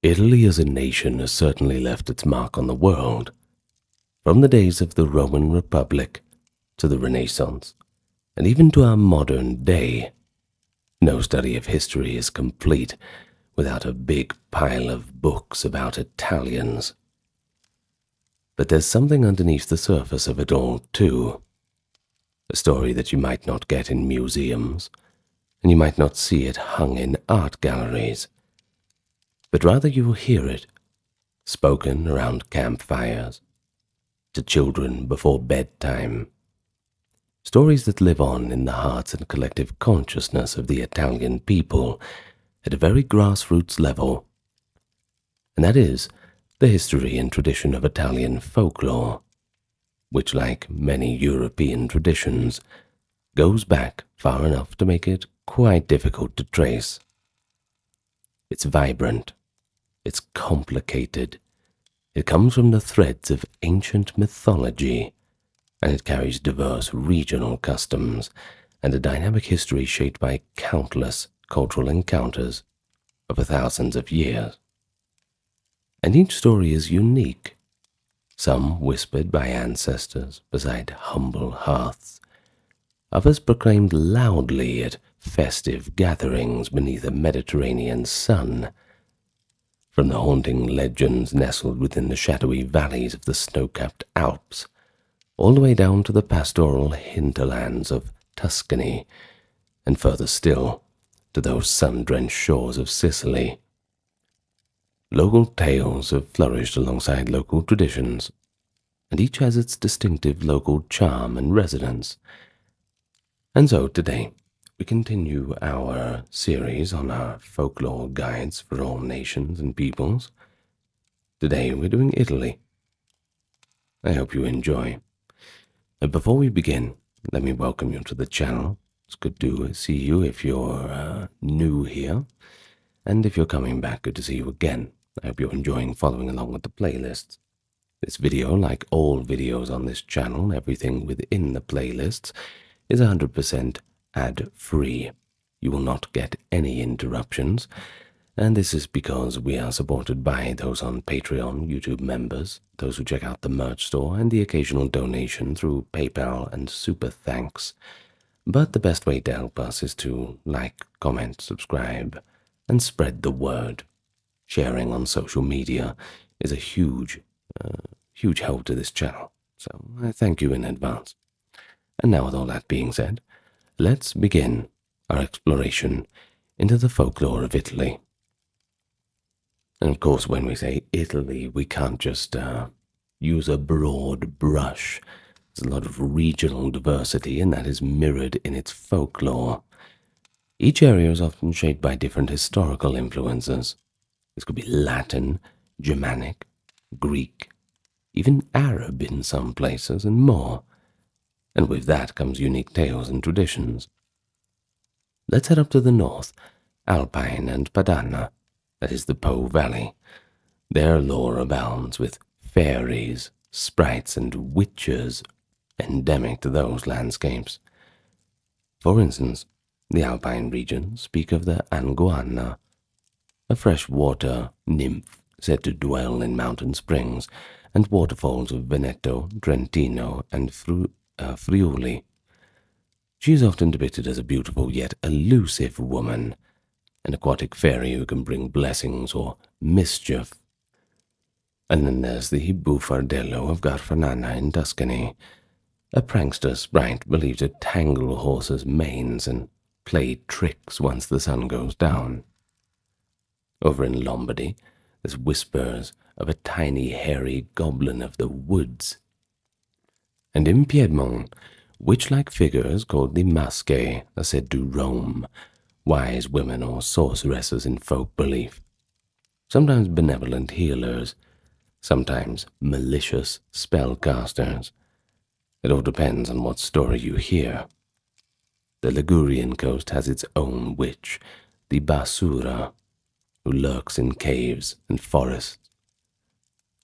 Italy as a nation has certainly left its mark on the world, from the days of the Roman Republic to the Renaissance, and even to our modern day. No study of history is complete without a big pile of books about Italians. But there's something underneath the surface of it all, too. A story that you might not get in museums, and you might not see it hung in art galleries, but rather you will hear it spoken around campfires, to children before bedtime. Stories that live on in the hearts and collective consciousness of the Italian people at a very grassroots level. And that is the history and tradition of Italian folklore, which, like many European traditions, goes back far enough to make it quite difficult to trace. It's vibrant, it's complicated, it comes from the threads of ancient mythology, and it carries diverse regional customs and a dynamic history shaped by countless cultural encounters over thousands of years. And each story is unique, some whispered by ancestors beside humble hearths, others proclaimed loudly at festive gatherings beneath a Mediterranean sun. From the haunting legends nestled within the shadowy valleys of the snow-capped Alps, all the way down to the pastoral hinterlands of Tuscany, and further still to those sun-drenched shores of Sicily. Local tales have flourished alongside local traditions, and each has its distinctive local charm and resonance. And so today, we continue our series on our folklore guides for all nations and peoples. Today we're doing Italy. I hope you enjoy. And before we begin, let me welcome you to the channel. It's good to see you if you're new here. And if you're coming back, good to see you again. I hope you're enjoying following along with the playlists. This video, like all videos on this channel, everything within the playlists, is 100% ad-free. You will not get any interruptions, and this is because we are supported by those on Patreon, YouTube members, those who check out the merch store, and the occasional donation through PayPal and Super Thanks. But the best way to help us is to like, comment, subscribe, and spread the word. Sharing on social media is a huge help to this channel, so I thank you in advance. And now, with all that being said, let's begin our exploration into the folklore of Italy. And of course, when we say Italy, we can't just use a broad brush. There's a lot of regional diversity, and that is mirrored in its folklore. Each area is often shaped by different historical influences. This could be Latin, Germanic, Greek, even Arab in some places, and more. And with that comes unique tales and traditions. Let's head up to the north, Alpine and Padana, that is the Po Valley. Their lore abounds with fairies, sprites, and witches endemic to those landscapes. For instance, the Alpine regions speak of the Anguana, a freshwater nymph said to dwell in mountain springs and waterfalls of Veneto, Trentino, and Friuli. She is often depicted as a beautiful yet elusive woman, an aquatic fairy who can bring blessings or mischief. And then there's the Buffardello of Garfanana in Tuscany, a prankster sprite believed to tangle horses' manes and play tricks once the sun goes down. Over in Lombardy, there's whispers of a tiny hairy goblin of the woods. And in Piedmont, witch-like figures called the Masche are said to roam, wise women or sorceresses in folk belief. Sometimes benevolent healers, sometimes malicious spellcasters. It all depends on what story you hear. The Ligurian coast has its own witch, the Basura, who lurks in caves and forests.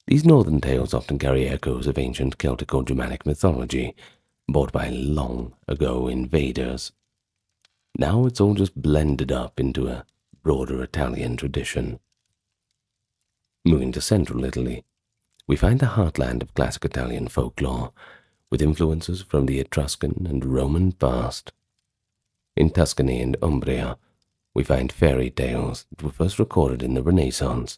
These northern tales often carry echoes of ancient Celtic or Germanic mythology, brought by long-ago invaders. Now it's all just blended up into a broader Italian tradition. Moving to central Italy, we find the heartland of classic Italian folklore, with influences from the Etruscan and Roman past. In Tuscany and Umbria, we find fairy tales that were first recorded in the Renaissance,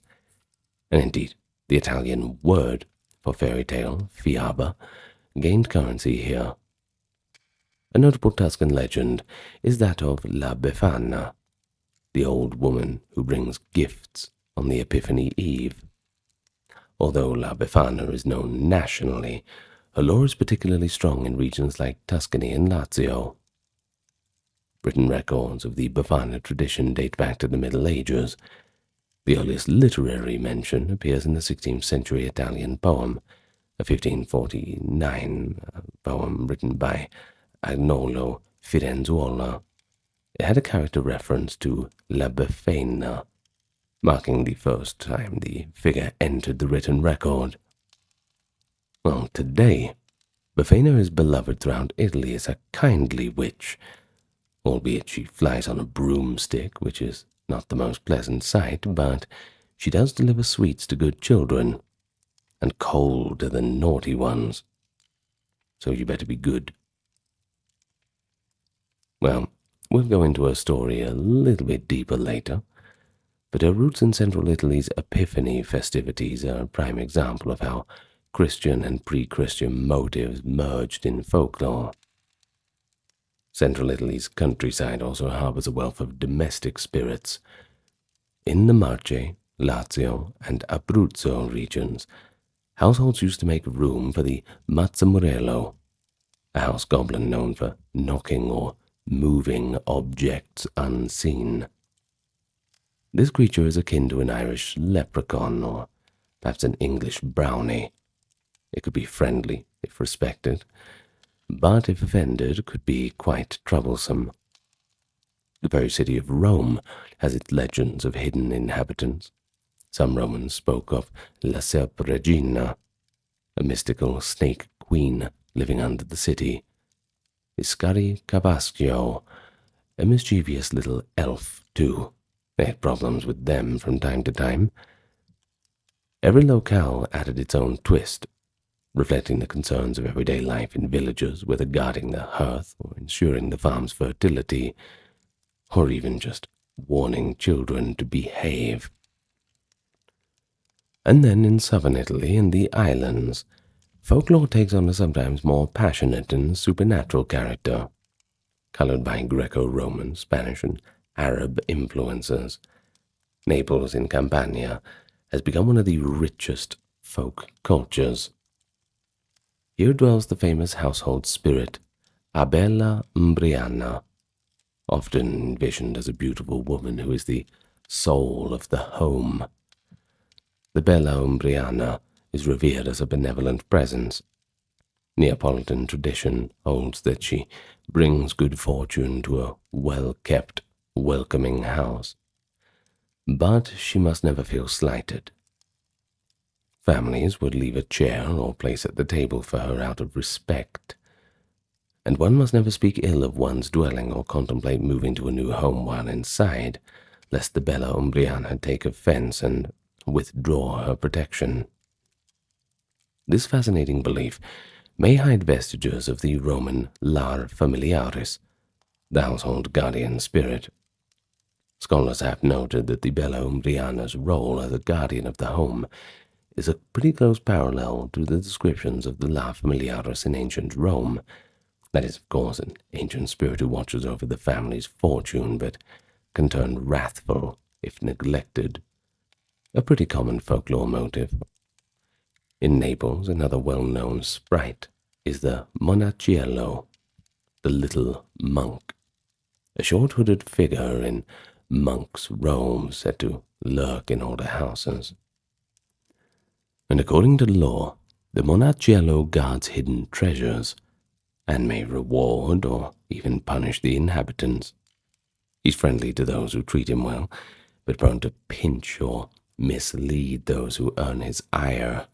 and indeed, the Italian word for fairy tale, fiaba, gained currency here. A notable Tuscan legend is that of La Befana, the old woman who brings gifts on the Epiphany Eve. Although La Befana is known nationally, her lore is particularly strong in regions like Tuscany and Lazio. Written records of the Befana tradition date back to the Middle Ages. The earliest literary mention appears in the 16th century Italian poem, a 1549 poem written by Agnolo Firenzuola. It had a character reference to La Befana, marking the first time the figure entered the written record. Well, today, Befana is beloved throughout Italy as a kindly witch, albeit she flies on a broomstick, which is not the most pleasant sight, but she does deliver sweets to good children, and coal to the naughty ones. So you better be good. Well, we'll go into her story a little bit deeper later, but her roots in central Italy's Epiphany festivities are a prime example of how Christian and pre-Christian motives merged in folklore. Central Italy's countryside also harbors a wealth of domestic spirits. In the Marche, Lazio, and Abruzzo regions, households used to make room for the Mazzamurello, a house goblin known for knocking or moving objects unseen. This creature is akin to an Irish leprechaun or perhaps an English brownie. It could be friendly if respected, but if offended could be quite troublesome. The very city of Rome has its legends of hidden inhabitants. Some Romans spoke of La Serpe Regina, a mystical snake queen living under the city. Iscari Cabascio, a mischievous little elf, too. They had problems with them from time to time. Every locale added its own twist, reflecting the concerns of everyday life in villages, whether guarding the hearth or ensuring the farm's fertility, or even just warning children to behave. And then in southern Italy and the islands, folklore takes on a sometimes more passionate and supernatural character, colored by Greco-Roman, Spanish, and Arab influences. Naples in Campania has become one of the richest folk cultures. Here dwells the famous household spirit, Abella Umbriana, often envisioned as a beautiful woman who is the soul of the home. The Bella Umbriana is revered as a benevolent presence. Neapolitan tradition holds that she brings good fortune to a well-kept, welcoming house. But she must never feel slighted. Families would leave a chair or place at the table for her out of respect, and one must never speak ill of one's dwelling or contemplate moving to a new home while inside, lest the Bella Umbriana take offense and withdraw her protection. This fascinating belief may hide vestiges of the Roman lar familiaris, the household guardian spirit. Scholars have noted that the Bella Umbriana's role as a guardian of the home is a pretty close parallel to the descriptions of the lar familiaris in ancient Rome. That is, of course, an ancient spirit who watches over the family's fortune, but can turn wrathful if neglected. A pretty common folklore motive. In Naples, another well-known sprite is the Monaciello, the little monk, a short-hooded figure in monk's robes said to lurk in older houses. And according to law, the Monaciello guards hidden treasures and may reward or even punish the inhabitants. He's friendly to those who treat him well, but prone to pinch or mislead those who earn his ire.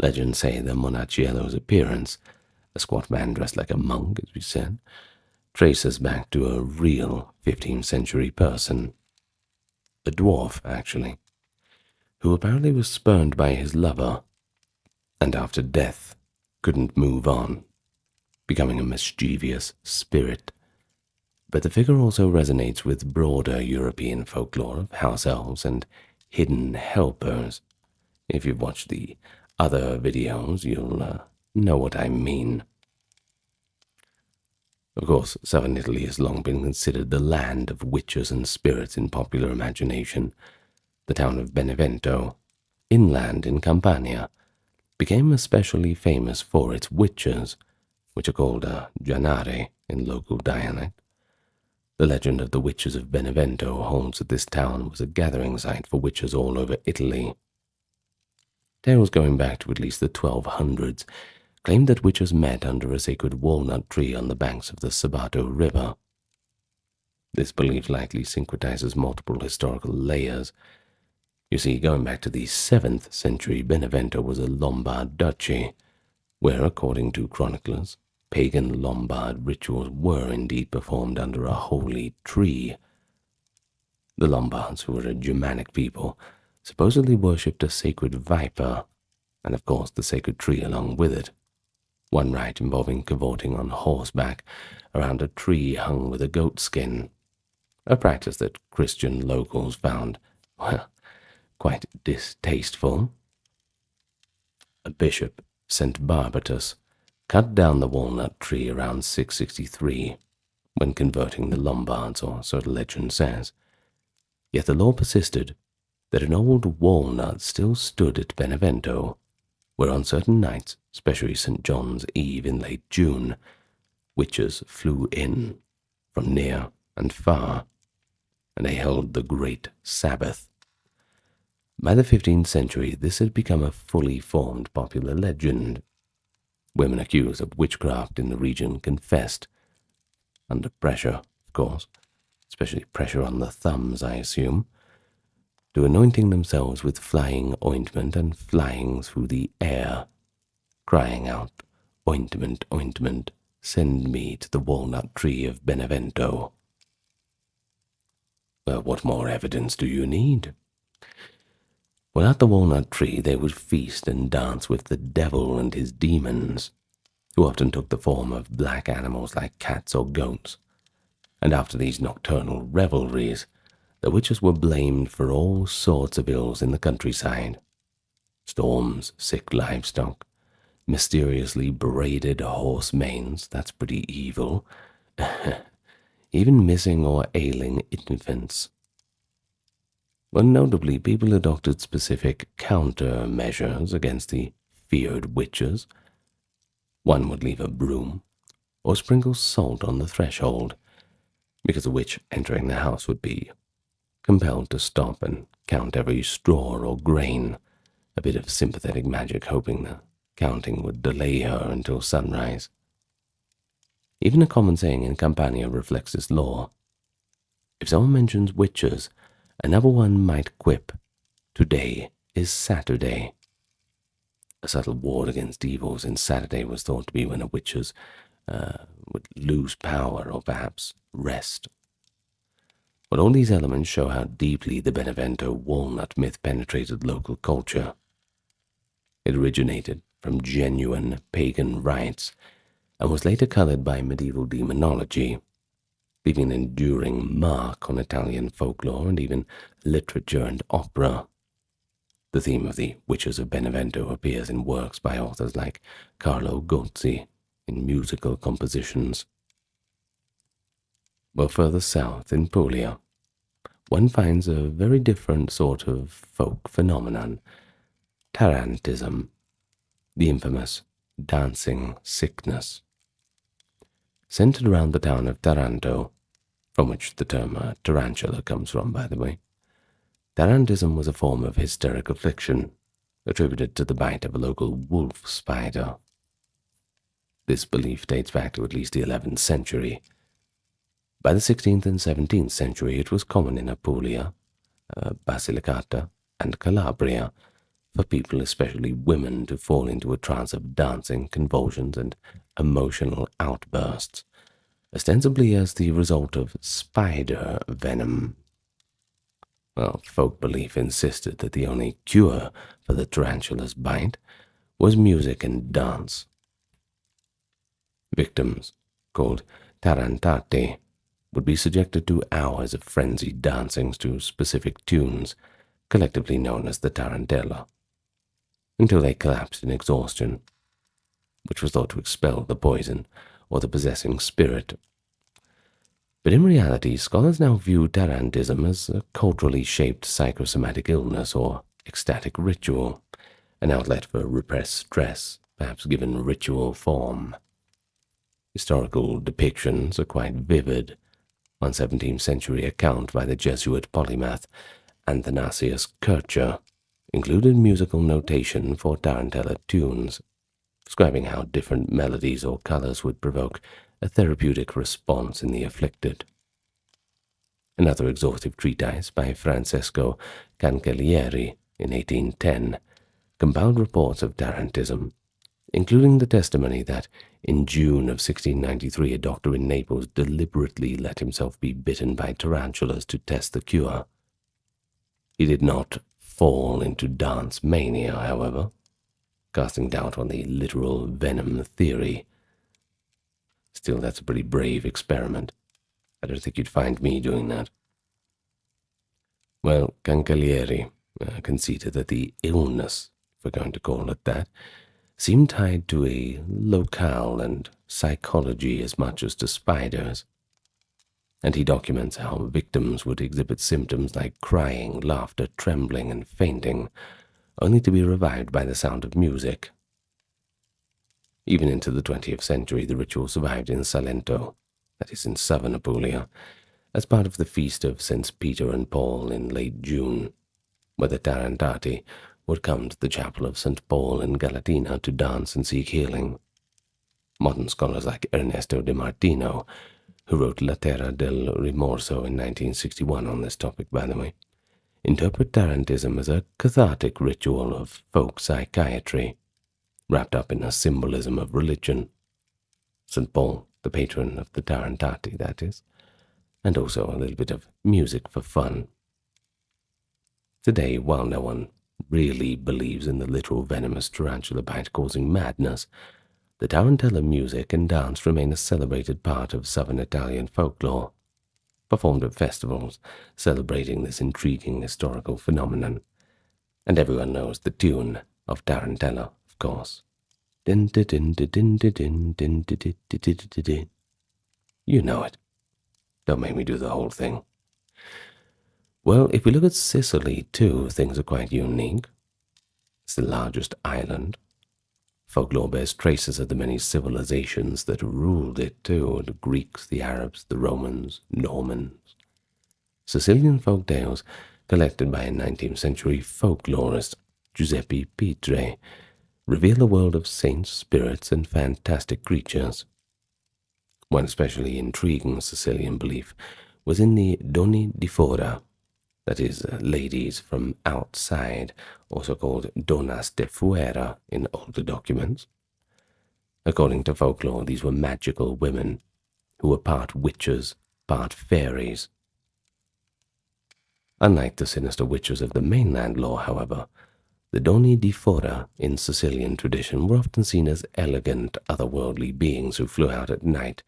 Legends say the Monaciello's appearance, a squat man dressed like a monk, as we said, traces back to a real 15th century person. A dwarf, actually. who apparently was spurned by his lover, and after death couldn't move on, becoming a mischievous spirit. But the figure also resonates with broader European folklore of house elves and hidden helpers. If you've watched the other videos, you'll know what I mean. Of course, southern Italy has long been considered the land of witches and spirits in popular imagination. The town of Benevento, inland in Campania, became especially famous for its witches, which are called gianare in local dialect. The legend of the witches of Benevento holds that this town was a gathering site for witches all over Italy. Tales going back to at least the 1200s claimed that witches met under a sacred walnut tree on the banks of the Sabato River. This belief likely syncretizes multiple historical layers. You see, going back to the 7th century, Benevento was a Lombard duchy, where, according to chroniclers, pagan Lombard rituals were indeed performed under a holy tree. The Lombards, who were a Germanic people, supposedly worshipped a sacred viper, and of course the sacred tree along with it. One rite involving cavorting on horseback around a tree hung with a goat skin, a practice that Christian locals found, well, quite distasteful. A bishop, St. Barbatus, cut down the walnut tree around 663 when converting the Lombards, or so the legend says. Yet the law persisted that an old walnut still stood at Benevento, where on certain nights, especially St. John's Eve in late June, witches flew in from near and far, and they held the great Sabbath. By the 15th century, this had become a fully formed popular legend. Women accused of witchcraft in the region confessed, under pressure, of course, especially pressure on the thumbs, I assume, to anointing themselves with flying ointment and flying through the air, crying out, "Ointment, ointment, send me to the walnut tree of Benevento." Well, what more evidence do you need? Well, at the walnut tree they would feast and dance with the devil and his demons, who often took the form of black animals like cats or goats. And after these nocturnal revelries, the witches were blamed for all sorts of ills in the countryside. Storms, sick livestock, mysteriously braided horse manes, that's pretty evil. Even missing or ailing infants. Well, notably, people adopted specific countermeasures against the feared witches. One would leave a broom or sprinkle salt on the threshold, because a witch entering the house would be compelled to stop and count every straw or grain, a bit of sympathetic magic hoping the counting would delay her until sunrise. Even a common saying in Campania reflects this law. If someone mentions witches, another one might quip, "Today is Saturday." A subtle ward against evil, since Saturday was thought to be when a witches would lose power or perhaps rest. But all these elements show how deeply the Benevento walnut myth penetrated local culture. It originated from genuine pagan rites and was later colored by medieval demonology, leaving an enduring mark on Italian folklore and even literature and opera. The theme of the Witches of Benevento appears in works by authors like Carlo Gozzi in musical compositions. Well, further south in Puglia, one finds a very different sort of folk phenomenon, tarantism, the infamous dancing sickness. Centered around the town of Taranto, from which the term tarantula comes from, by the way, tarantism was a form of hysteric affliction attributed to the bite of a local wolf spider. This belief dates back to at least the 11th century. By the 16th and 17th century, it was common in Apulia, Basilicata, and Calabria for people, especially women, to fall into a trance of dancing, convulsions, and emotional outbursts, ostensibly as the result of spider venom. Well, folk belief insisted that the only cure for the tarantula's bite was music and dance. Victims, called tarantate, would be subjected to hours of frenzied dancings to specific tunes, collectively known as the tarantella, until they collapsed in exhaustion, which was thought to expel the poison or the possessing spirit. But in reality, scholars now view tarantism as a culturally shaped psychosomatic illness or ecstatic ritual, an outlet for repressed stress, perhaps given ritual form. Historical depictions are quite vivid. One 17th century account by the Jesuit polymath Athanasius Kircher included musical notation for tarantella tunes, describing how different melodies or colors would provoke a therapeutic response in the afflicted. Another exhaustive treatise by Francesco Cancellieri in 1810 compiled reports of tarantism, including the testimony that in June of 1693 a doctor in Naples deliberately let himself be bitten by tarantulas to test the cure. He did not fall into dance mania, however, casting doubt on the literal venom theory. Still, that's a pretty brave experiment. I don't think you'd find me doing that. Well, Cancellieri conceded that the illness, if we're going to call it that, seemed tied to a locale and psychology as much as to spiders, and he documents how victims would exhibit symptoms like crying, laughter, trembling, and fainting, only to be revived by the sound of music. Even into the 20th century, the ritual survived in Salento, that is in southern Apulia, as part of the feast of Saints Peter and Paul in late June, where the tarantati would come to the chapel of St. Paul in Galatina to dance and seek healing. Modern scholars like Ernesto de Martino, who wrote La Terra del Rimorso in 1961 on this topic, by the way, interpret tarantism as a cathartic ritual of folk psychiatry, wrapped up in a symbolism of religion. St. Paul, the patron of the tarantati, that is, and also a little bit of music for fun. Today, while no one really believes in the literal venomous tarantula bite causing madness, the tarantella music and dance remain a celebrated part of southern Italian folklore, performed at festivals celebrating this intriguing historical phenomenon. And everyone knows the tune of tarantella, of course. You know it. Don't make me do the whole thing. Well, if we look at Sicily, too, things are quite unique. It's the largest island. Folklore bears traces of the many civilizations that ruled it, too, the Greeks, the Arabs, the Romans, Normans. Sicilian folk tales, collected by a 19th century folklorist, Giuseppe Pitre, reveal a world of saints, spirits, and fantastic creatures. One especially intriguing Sicilian belief was in the donne di fora, that is, ladies from outside, also called donas de fuera in older documents. According to folklore, these were magical women who were part witches, part fairies. Unlike the sinister witches of the mainland lore, however, the donne di fora in Sicilian tradition were often seen as elegant, otherworldly beings who flew out at night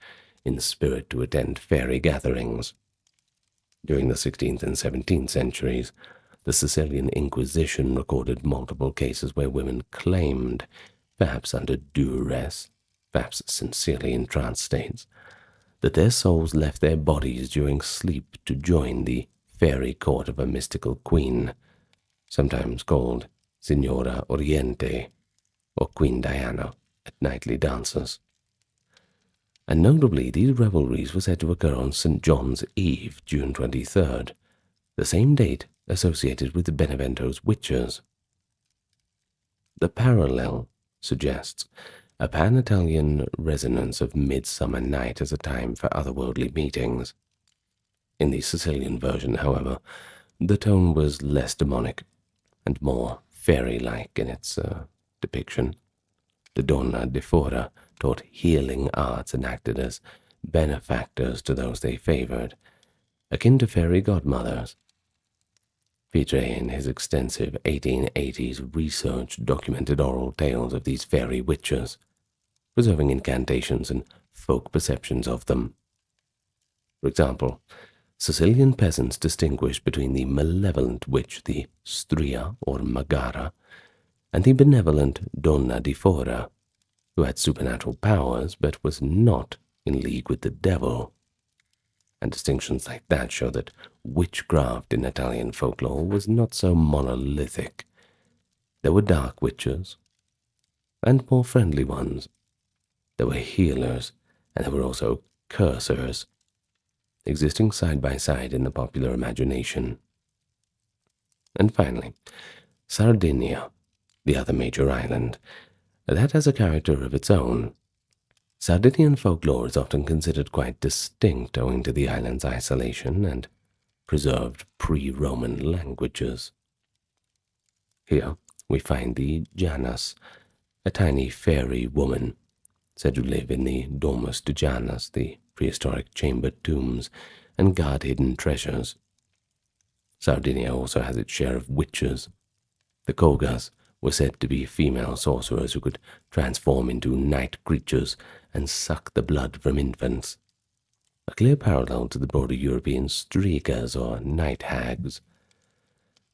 in spirit to attend fairy gatherings. During the 16th and 17th centuries, the Sicilian Inquisition recorded multiple cases where women claimed, perhaps under duress, perhaps sincerely in trance states, that their souls left their bodies during sleep to join the fairy court of a mystical queen, sometimes called Signora Oriente or Queen Diana, at nightly dances. And notably, these revelries were said to occur on St. John's Eve, June 23rd, the same date associated with the Benevento's witches. The parallel suggests a pan-Italian resonance of Midsummer Night as a time for otherworldly meetings. In the Sicilian version, however, the tone was less demonic and more fairy-like in its depiction. The Donna di Fora taught healing arts and acted as benefactors to those they favored, akin to fairy godmothers. Petre, in his extensive 1880s research, documented oral tales of these fairy witches, preserving incantations and folk perceptions of them. For example, Sicilian peasants distinguished between the malevolent witch, the Stria or Magara, and the benevolent Donna di Fora, who had supernatural powers but was not in league with the devil. And distinctions like that show that witchcraft in Italian folklore was not so monolithic. There were dark witches, and more friendly ones. There were healers, and there were also cursers, existing side by side in the popular imagination. And finally, Sardinia, the other major island, that has a character of its own. Sardinian folklore is often considered quite distinct owing to the island's isolation and preserved pre-Roman languages. Here we find the Janus, a tiny fairy woman said to live in the Domus de Janus, the prehistoric chamber tombs, and guard hidden treasures. Sardinia also has its share of witches. The Kogas were said to be female sorcerers who could transform into night creatures and suck the blood from infants, a clear parallel to the broader European streakers or night hags.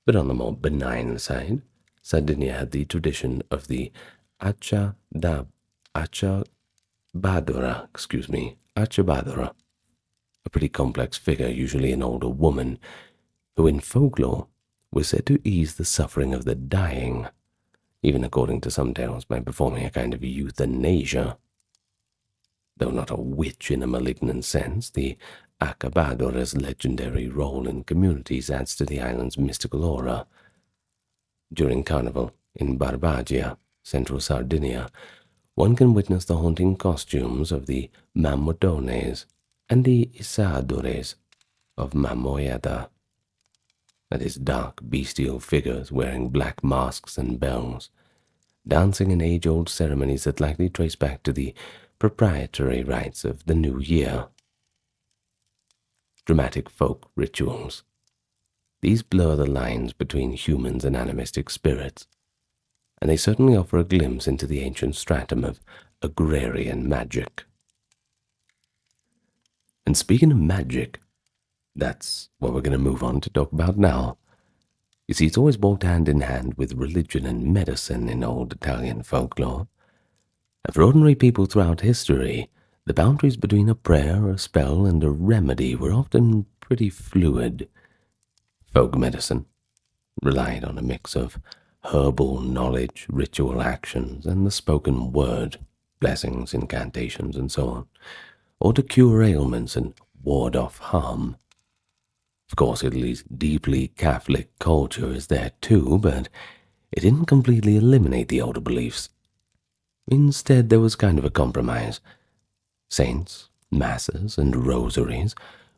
But on the more benign side, Sardinia had the tradition of the Achabadora, a pretty complex figure, usually an older woman, who in folklore was said to ease the suffering of the dying, even according to some tales by performing a kind of euthanasia. Though not a witch in a malignant sense, the Acabadora's legendary role in communities adds to the island's mystical aura. During Carnival in Barbagia, central Sardinia, one can witness the haunting costumes of the Mamodones and the Isadores of Mamoyada. That is, dark, bestial figures wearing black masks and bells, dancing in age-old ceremonies that likely trace back to the proprietary rites of the new year. Dramatic folk rituals. These blur the lines between humans and animistic spirits, and they certainly offer a glimpse into the ancient stratum of agrarian magic. And speaking of magic, that's what we're going to move on to talk about now. You see, it's always walked hand in hand with religion and medicine in old Italian folklore. And for ordinary people throughout history, the boundaries between a prayer, a spell, and a remedy were often pretty fluid. Folk medicine relied on a mix of herbal knowledge, ritual actions, and the spoken word, blessings, incantations, and so on, or to cure ailments and ward off harm. Of course, Italy's deeply Catholic culture is there too, but it didn't completely eliminate the older beliefs. Instead, there was kind of a compromise. Saints, masses, and rosaries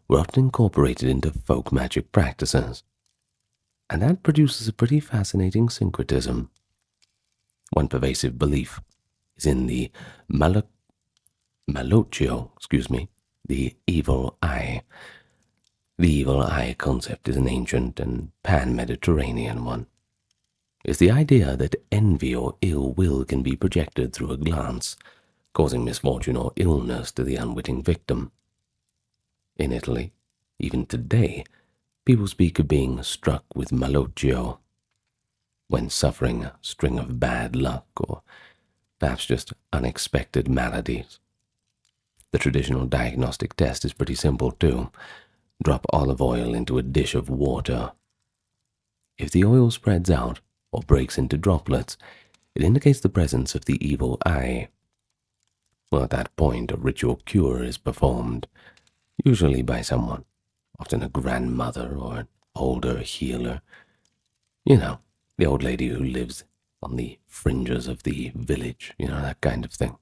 were often incorporated into folk magic practices, and that produces a pretty fascinating syncretism. One pervasive belief is in the Malocchio, the evil eye. The evil eye concept is an ancient and pan-Mediterranean one. It's the idea that envy or ill will can be projected through a glance, causing misfortune or illness to the unwitting victim. In Italy, even today, people speak of being struck with malocchio when suffering a string of bad luck or perhaps just unexpected maladies. The traditional diagnostic test is pretty simple too. Drop olive oil into a dish of water. If the oil spreads out or breaks into droplets, it indicates the presence of the evil eye. Well, at that point, a ritual cure is performed, usually by someone, often a grandmother or an older healer. You know, the old lady who lives on the fringes of the village, that kind of thing.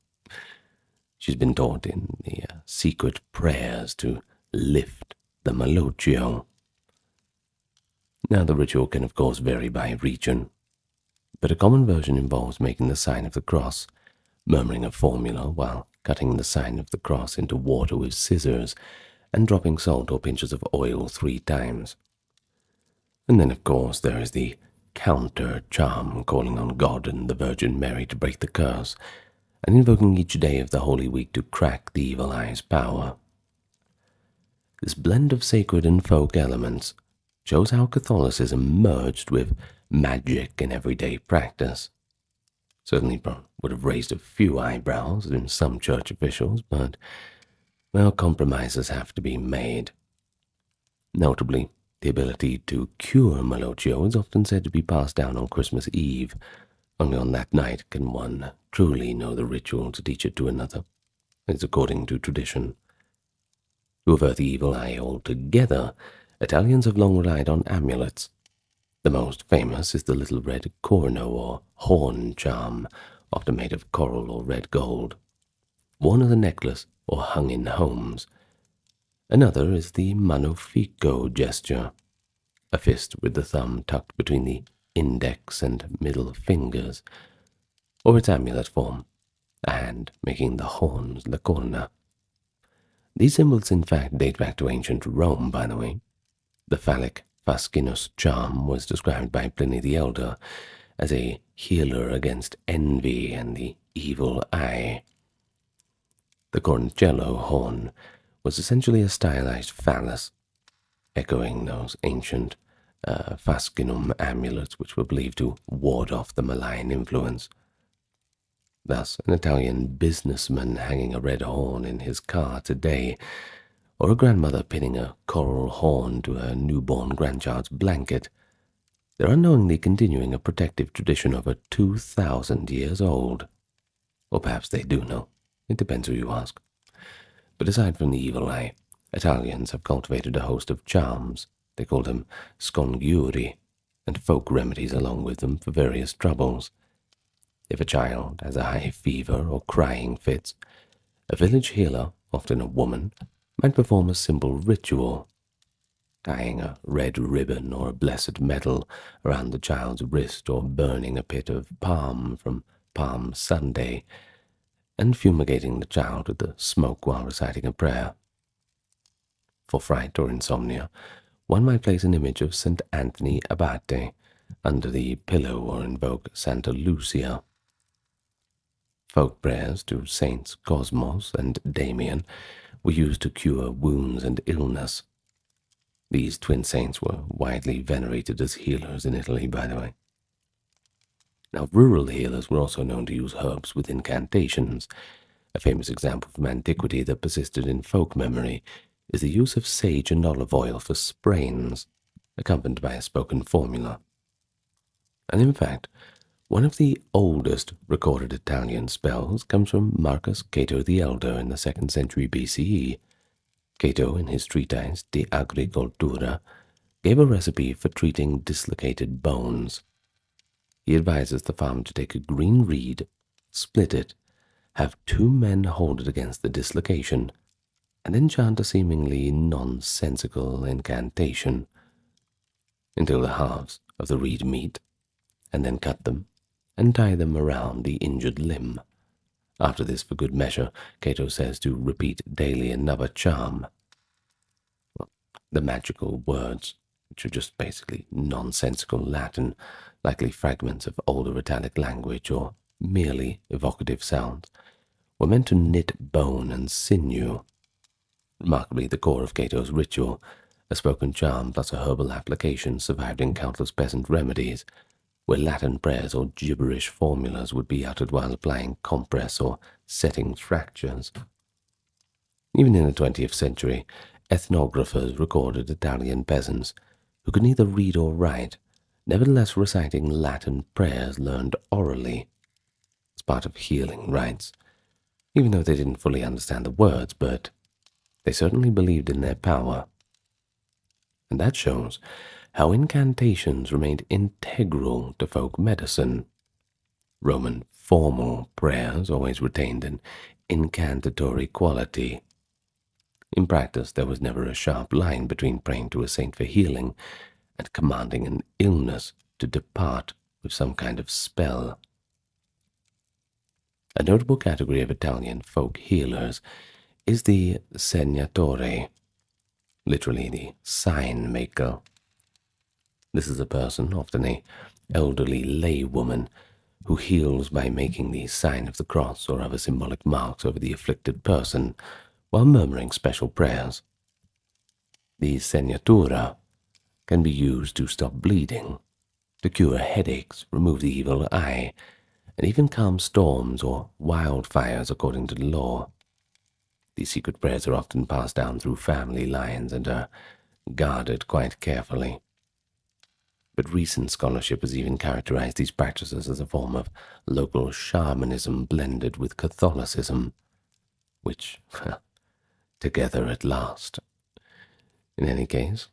She's been taught in the secret prayers to lift the malocchio. Now, the ritual can of course vary by region, but a common version involves making the sign of the cross, murmuring a formula while cutting the sign of the cross into water with scissors, and dropping salt or pinches of oil 3 times. And then, of course, there is the counter charm, calling on God and the Virgin Mary to break the curse, and invoking each day of the Holy Week to crack the evil eye's power. This blend of sacred and folk elements shows how Catholicism merged with magic in everyday practice. Certainly would have raised a few eyebrows in some church officials, but, well, compromises have to be made. Notably, the ability to cure Malocchio is often said to be passed down on Christmas Eve. Only on that night can one truly know the ritual to teach it to another. It's according to tradition. To avert the evil eye altogether, Italians have long relied on amulets. The most famous is the little red corno or horn charm, often made of coral or red gold, worn as a necklace or hung in homes. Another is the mano fico gesture, a fist with the thumb tucked between the index and middle fingers, or its amulet form, a hand making the horns la corna. These symbols in fact date back to ancient Rome, by the way. The phallic fascinus charm was described by Pliny the Elder as a healer against envy and the evil eye. The cornicello horn was essentially a stylized phallus, echoing those ancient fascinum amulets which were believed to ward off the malign influence. Thus, an Italian businessman hanging a red horn in his car today, or a grandmother pinning a coral horn to her newborn grandchild's blanket, they're unknowingly continuing a protective tradition over 2,000 years old. Or perhaps they do know. It depends who you ask. But aside from the evil eye, Italians have cultivated a host of charms. They call them scongiuri, and folk remedies along with them for various troubles. If a child has a high fever or crying fits, a village healer, often a woman, might perform a simple ritual, tying a red ribbon or a blessed medal around the child's wrist or burning a pit of palm from Palm Sunday, and fumigating the child with the smoke while reciting a prayer. For fright or insomnia, one might place an image of St. Anthony Abate under the pillow or invoke Santa Lucia. Folk prayers to Saints Cosmos and Damian were used to cure wounds and illness. These twin saints were widely venerated as healers in Italy, by the way. Now, rural healers were also known to use herbs with incantations. A famous example from antiquity that persisted in folk memory is the use of sage and olive oil for sprains, accompanied by a spoken formula. And in fact, one of the oldest recorded Italian spells comes from Marcus Cato the Elder in the 2nd century BCE. Cato, in his treatise De Agricultura, gave a recipe for treating dislocated bones. He advises the farmer to take a green reed, split it, have 2 men hold it against the dislocation, and then chant a seemingly nonsensical incantation until the halves of the reed meet, and then cut them and tie them around the injured limb. After this, for good measure, Cato says to repeat daily another charm. Well, the magical words, which are just basically nonsensical Latin, likely fragments of older Italic language or merely evocative sounds, were meant to knit bone and sinew. Remarkably, the core of Cato's ritual, a spoken charm plus a herbal application, survived in countless peasant remedies, where Latin prayers or gibberish formulas would be uttered while applying compress or setting fractures. Even in the 20th century, ethnographers recorded Italian peasants who could neither read or write, nevertheless reciting Latin prayers learned orally as part of healing rites, even though they didn't fully understand the words, but they certainly believed in their power. And that shows how incantations remained integral to folk medicine. Roman formal prayers always retained an incantatory quality. In practice, there was never a sharp line between praying to a saint for healing and commanding an illness to depart with some kind of spell. A notable category of Italian folk healers is the segnatore, literally the sign maker. This is a person, often a elderly lay woman, who heals by making the sign of the cross or other symbolic marks over the afflicted person while murmuring special prayers. The segnatura can be used to stop bleeding, to cure headaches, remove the evil eye, and even calm storms or wildfires according to the law. These secret prayers are often passed down through family lines and are guarded quite carefully. But recent scholarship has even characterized these practices as a form of local shamanism blended with Catholicism, which, together at last. In any case,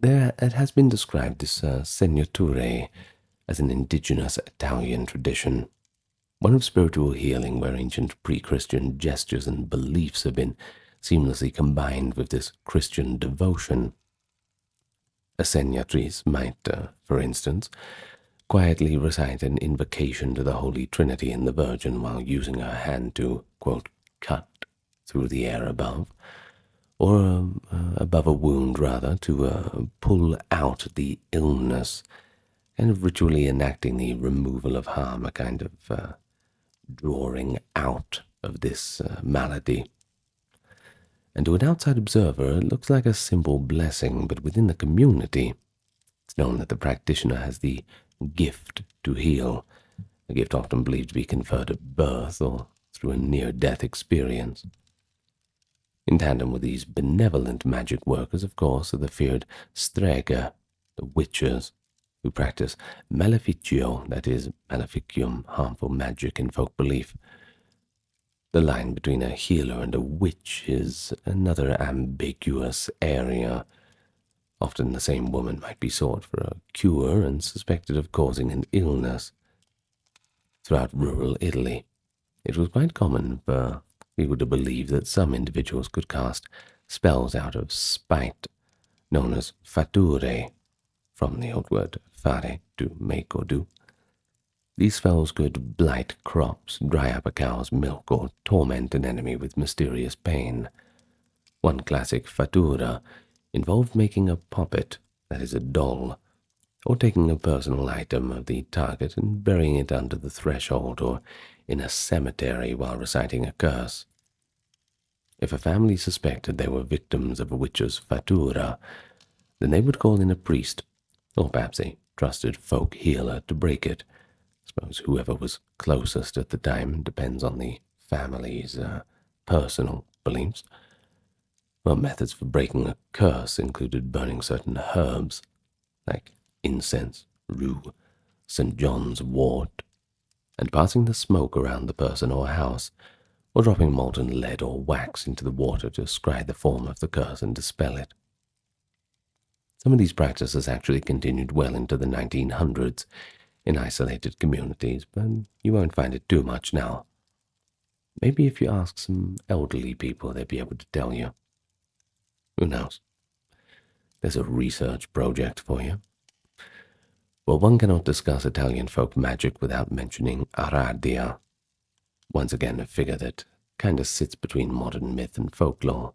it has been described, this segnature, as an indigenous Italian tradition, one of spiritual healing where ancient pre-Christian gestures and beliefs have been seamlessly combined with this Christian devotion. A segnatrice might, for instance, quietly recite an invocation to the Holy Trinity and the Virgin while using her hand to, quote, cut through the air above, or above a wound, rather, to pull out the illness, kind of ritually enacting the removal of harm, a kind of drawing out of this malady. And to an outside observer, it looks like a simple blessing, but within the community, it's known that the practitioner has the gift to heal, a gift often believed to be conferred at birth or through a near-death experience. In tandem with these benevolent magic workers, of course, are the feared strega, the witches, who practice maleficio, that is, maleficium, harmful magic in folk belief. The line between a healer and a witch is another ambiguous area. Often the same woman might be sought for a cure and suspected of causing an illness. Throughout rural Italy, it was quite common for people to believe that some individuals could cast spells out of spite, known as fatture, from the old word fare, to make or do. These spells could blight crops, dry up a cow's milk, or torment an enemy with mysterious pain. One classic fattura involved making a puppet, that is a doll, or taking a personal item of the target and burying it under the threshold or in a cemetery while reciting a curse. If a family suspected they were victims of a witch's fattura, then they would call in a priest, or perhaps a trusted folk healer, to break it. I suppose whoever was closest at the time, depends on the family's personal beliefs. Well, methods for breaking a curse included burning certain herbs, like incense, rue, St. John's wort, and passing the smoke around the person or house, or dropping molten lead or wax into the water to scry the form of the curse and dispel it. Some of these practices actually continued well into the 1900s in isolated communities, but you won't find it too much now. Maybe if you ask some elderly people, they'd be able to tell you. Who knows? There's a research project for you. Well, one cannot discuss Italian folk magic without mentioning Aradia, once again a figure that kind of sits between modern myth and folklore.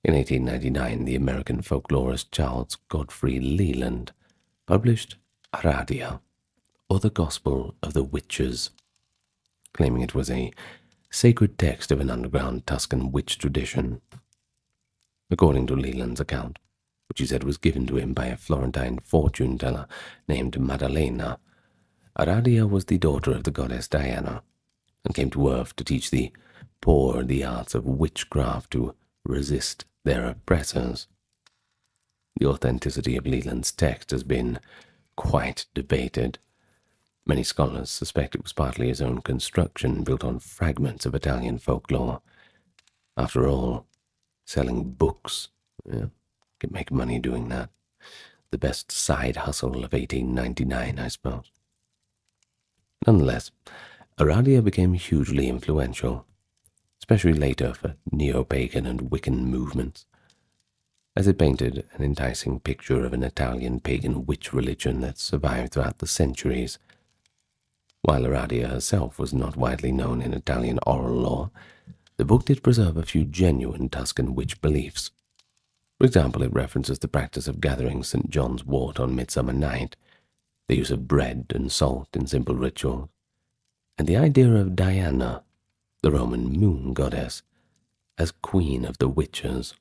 In 1899, the American folklorist Charles Godfrey Leland published Aradia, or the Gospel of the Witches, claiming it was a sacred text of an underground Tuscan witch tradition. According to Leland's account, which he said was given to him by a Florentine fortune-teller named Maddalena, Aradia was the daughter of the goddess Diana, and came to Earth to teach the poor the arts of witchcraft to resist their oppressors. The authenticity of Leland's text has been quite debated. Many scholars suspect it was partly his own construction, built on fragments of Italian folklore. After all, selling books, could make money doing that. The best side hustle of 1899, I suppose. Nonetheless, Aradia became hugely influential, especially later for neo-pagan and Wiccan movements, as it painted an enticing picture of an Italian pagan witch religion that survived throughout the centuries. While Aradia herself was not widely known in Italian oral lore, the book did preserve a few genuine Tuscan witch beliefs. For example, it references the practice of gathering St. John's wort on Midsummer Night, the use of bread and salt in simple rituals, and the idea of Diana, the Roman moon goddess, as queen of the witches.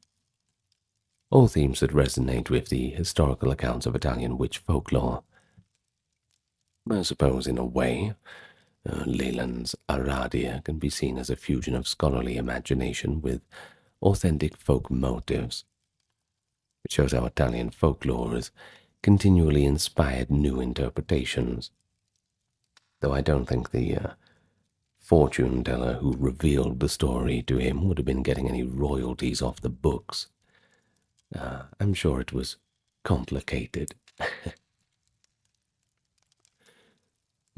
All themes that resonate with the historical accounts of Italian witch folklore. I suppose, in a way, Leland's Aradia can be seen as a fusion of scholarly imagination with authentic folk motives. It shows how Italian folklore has continually inspired new interpretations, though I don't think the fortune teller who revealed the story to him would have been getting any royalties off the books. I'm sure it was complicated.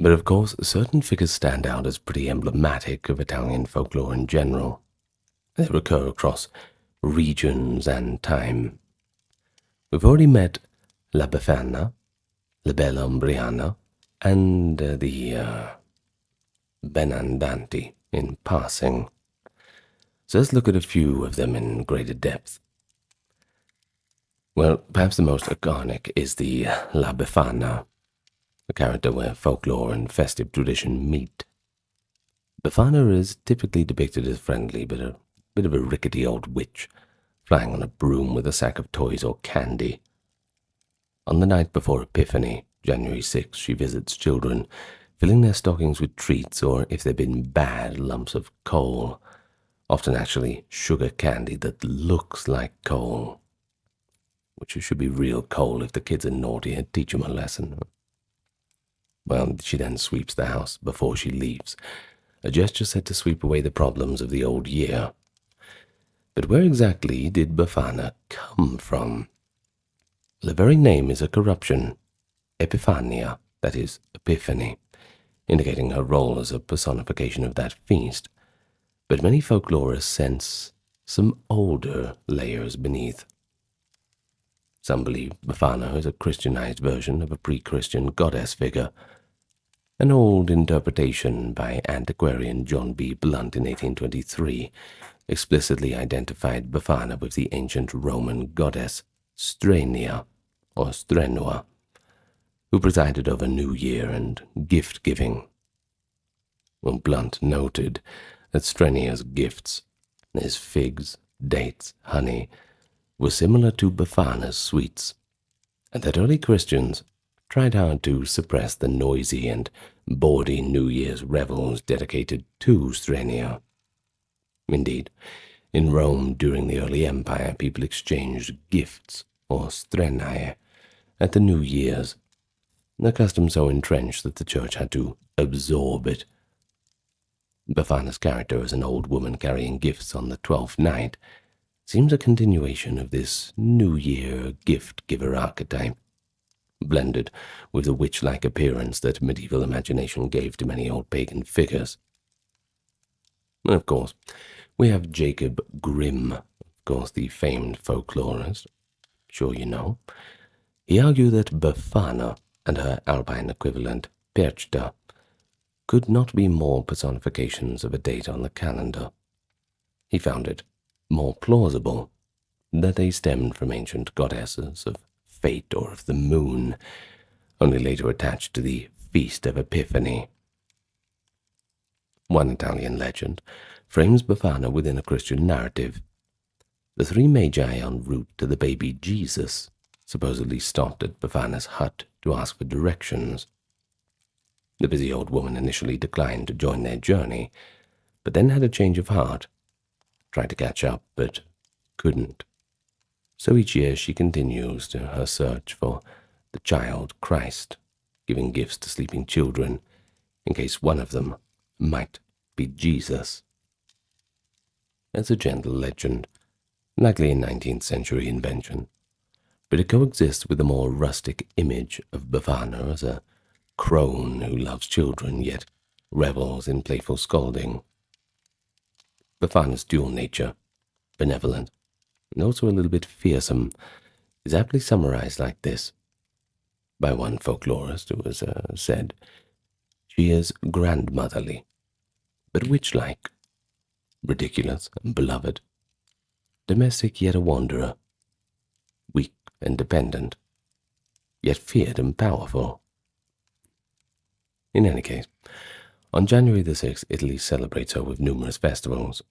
But of course, certain figures stand out as pretty emblematic of Italian folklore in general. They recur across regions and time. We've already met La Befana, La Bella Umbriana, and the Benandanti in passing. So let's look at a few of them in greater depth. Well, perhaps the most iconic is the La Befana, a character where folklore and festive tradition meet. Befana is typically depicted as friendly, but a bit of a rickety old witch, flying on a broom with a sack of toys or candy. On the night before Epiphany, January 6, she visits children, filling their stockings with treats or, if they've been bad, lumps of coal, often actually sugar candy that looks like coal, which should be real coal if the kids are naughty and teach them a lesson. Well, she then sweeps the house before she leaves, a gesture said to sweep away the problems of the old year. But where exactly did Befana come from? The very name is a corruption, Epiphania, that is, Epiphany, indicating her role as a personification of that feast. But many folklorists sense some older layers beneath. Some believe Befana is a Christianized version of a pre-Christian goddess figure. An old interpretation by antiquarian John B. Blunt in 1823 explicitly identified Befana with the ancient Roman goddess Strenia, or Strenua, who presided over New Year and gift-giving. Well, Blunt noted that Strenia's gifts, his figs, dates, honey, were similar to Befana's sweets, and that early Christians tried hard to suppress the noisy and bawdy New Year's revels dedicated to Strenia. Indeed, in Rome during the early Empire, people exchanged gifts, or strenae, at the New Year's, a custom so entrenched that the church had to absorb it. Befana's character as an old woman carrying gifts on the 12th night seems a continuation of this New Year gift-giver archetype, blended with the witch-like appearance that medieval imagination gave to many old pagan figures. And of course, we have Jacob Grimm, of course the famed folklorist, sure you know. He argued that Befana and her alpine equivalent, Perchta, could not be more personifications of a date on the calendar. He found it more plausible that they stemmed from ancient goddesses of fate or of the moon, only later attached to the Feast of Epiphany. One Italian legend frames Befana within a Christian narrative. The three magi en route to the baby Jesus supposedly stopped at Befana's hut to ask for directions. The busy old woman initially declined to join their journey, but then had a change of heart, tried to catch up, but couldn't. So each year she continues to her search for the child Christ, giving gifts to sleeping children, in case one of them might be Jesus. It's a gentle legend, likely a 19th century invention, but it coexists with the more rustic image of Befana as a crone who loves children yet revels in playful scolding. Befana's dual nature, benevolent and also a little bit fearsome, is aptly summarized like this by one folklorist who has said, "She is grandmotherly, but witch-like, ridiculous and beloved, domestic yet a wanderer, and dependent, yet feared and powerful. In any case, on January the 6th, Italy celebrates her with numerous festivals.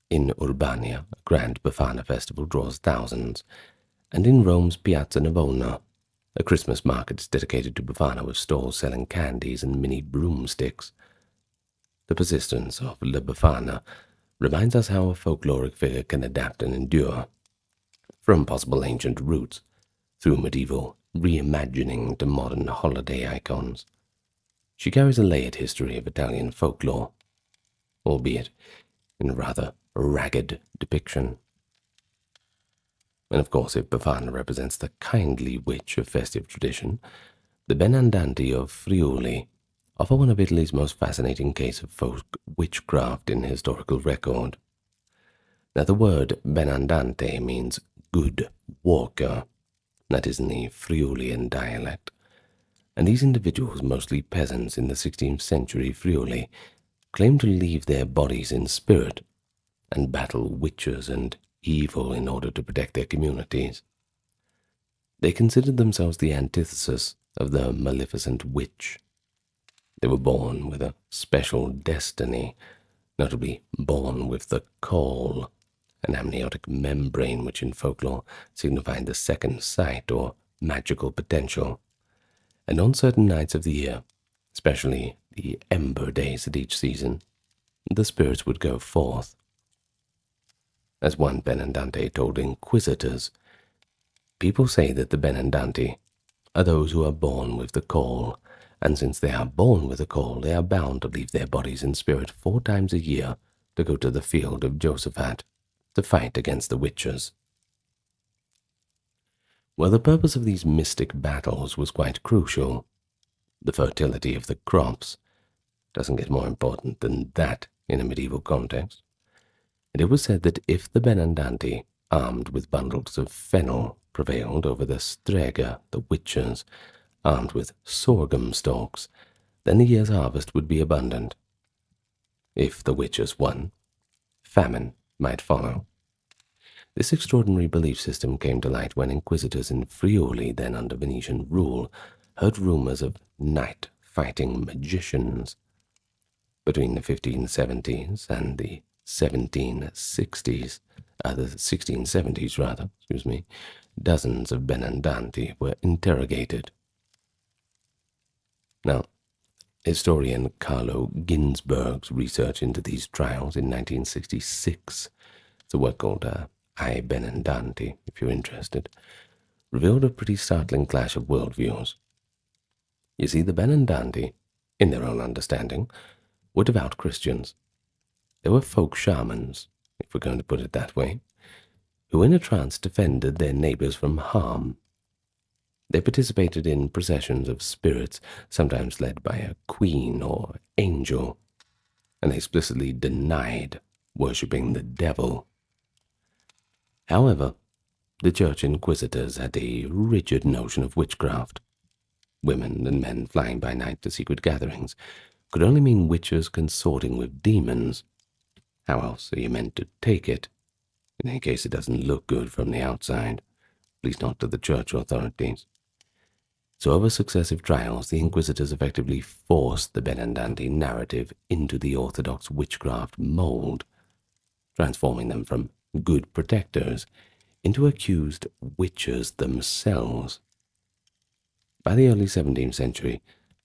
In Urbania, a grand Befana festival draws thousands, and in Rome's Piazza Navona, a Christmas market is dedicated to Befana with stalls selling candies and mini broomsticks. The persistence of La Befana reminds us how a folkloric figure can adapt and endure, from possible ancient roots through medieval reimagining to modern holiday icons. She carries a layered history of Italian folklore, albeit in a rather ragged depiction. And of course, if Befana represents the kindly witch of festive tradition, the Benandanti of Friuli offer one of Italy's most fascinating cases of folk witchcraft in historical record. Now, the word Benandante means good walker, that is in the Friulian dialect, and these individuals, mostly peasants in the 16th century Friuli, claimed to leave their bodies in spirit and battle witches and evil in order to protect their communities. They considered themselves the antithesis of the maleficent witch. They were born with a special destiny, notably born with the caul, an amniotic membrane which in folklore signified the second sight or magical potential. And on certain nights of the year, especially the ember days at each season, the spirits would go forth. As one Benandante told inquisitors, people say that the Benandanti are those who are born with the caul, and since they are born with the caul, they are bound to leave their bodies in spirit 4 times a year to go to the field of Josaphat to fight against the witches. Well, the purpose of these mystic battles was quite crucial. The fertility of the crops doesn't get more important than that in a medieval context. And it was said that if the Benandanti, armed with bundles of fennel, prevailed over the strega, the witches, armed with sorghum stalks, then the year's harvest would be abundant. If the witches won, famine might follow. This extraordinary belief system came to light when inquisitors in Friuli, then under Venetian rule, heard rumors of night-fighting magicians. Between the 1570s and the 1670s rather, dozens of Benandanti were interrogated. Now, historian Carlo Ginzburg's research into these trials in 1966, it's a work called I Benandanti, if you're interested, revealed a pretty startling clash of worldviews. You see, the Benandanti, in their own understanding, were devout Christians. They were folk shamans, if we're going to put it that way, who in a trance defended their neighbors from harm. They participated in processions of spirits, sometimes led by a queen or angel, and they explicitly denied worshipping the devil. However, the church inquisitors had a rigid notion of witchcraft. Women and men flying by night to secret gatherings could only mean witches consorting with demons. How else are you meant to take it? In any case, it doesn't look good from the outside, at least not to the church authorities. So over successive trials, the inquisitors effectively forced the Benandanti narrative into the orthodox witchcraft mold, transforming them from good protectors into accused witches themselves. By the early 17th century,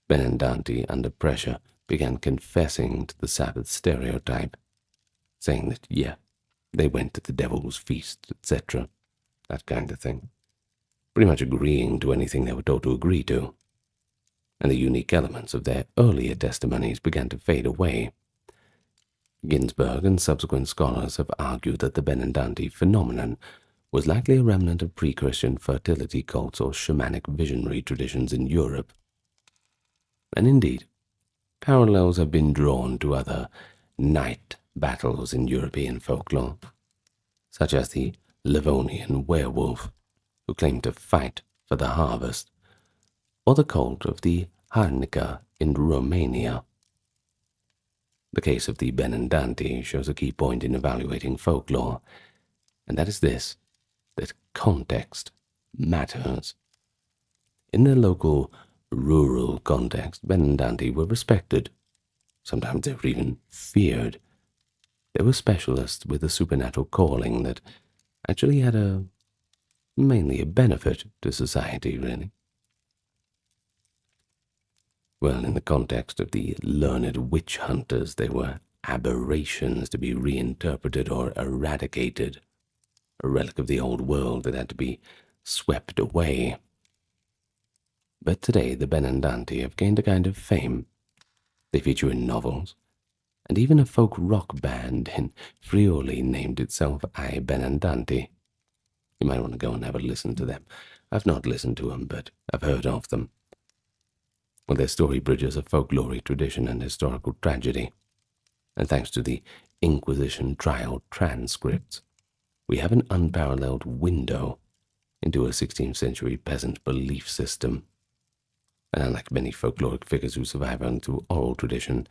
Benandanti, under pressure, began confessing to the Sabbath stereotype, saying that, they went to the devil's feast, etc., that kind of thing, pretty much agreeing to anything they were told to agree to. And the unique elements of their earlier testimonies began to fade away. Ginsburg and subsequent scholars have argued that the Benandanti phenomenon was likely a remnant of pre-Christian fertility cults or shamanic visionary traditions in Europe. And indeed, parallels have been drawn to other night battles in European folklore, such as the Livonian werewolf, who claimed to fight for the harvest, or the cult of the Harnica in Romania. The case of the Benandanti shows a key point in evaluating folklore, and that is this, that context matters. In their local rural context, Benandanti were respected. Sometimes they were even feared. They were specialists with a supernatural calling that actually had mainly a benefit to society, really. Well, in the context of the learned witch hunters, they were aberrations to be reinterpreted or eradicated, a relic of the old world that had to be swept away. But today the Benandanti have gained a kind of fame. They feature in novels, and even a folk rock band in Friuli named itself I Benandanti. You might want to go and have a listen to them. I've not listened to them, but I've heard of them. Well, their story bridges a folklore tradition and historical tragedy, and thanks to the Inquisition trial transcripts, we have an unparalleled window into a 16th century peasant belief system. And unlike many folkloric figures who survive only through oral tradition,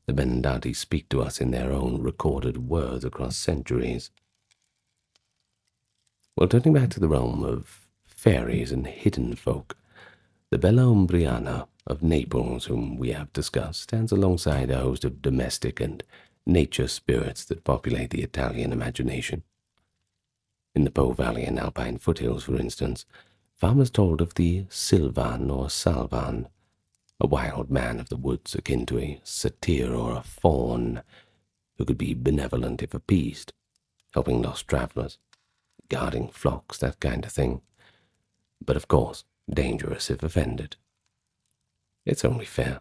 the Benandanti speak to us in their own recorded words across centuries. Well, turning back to the realm of fairies and hidden folk, the Bella Umbriana of Naples, whom we have discussed, stands alongside a host of domestic and nature spirits that populate the Italian imagination. In the Po Valley and Alpine foothills, for instance, farmers told of the Sylvan or Salvan, a wild man of the woods akin to a satyr or a faun, who could be benevolent if appeased, helping lost travelers, guarding flocks, that kind of thing, but of course dangerous if offended. It's only fair.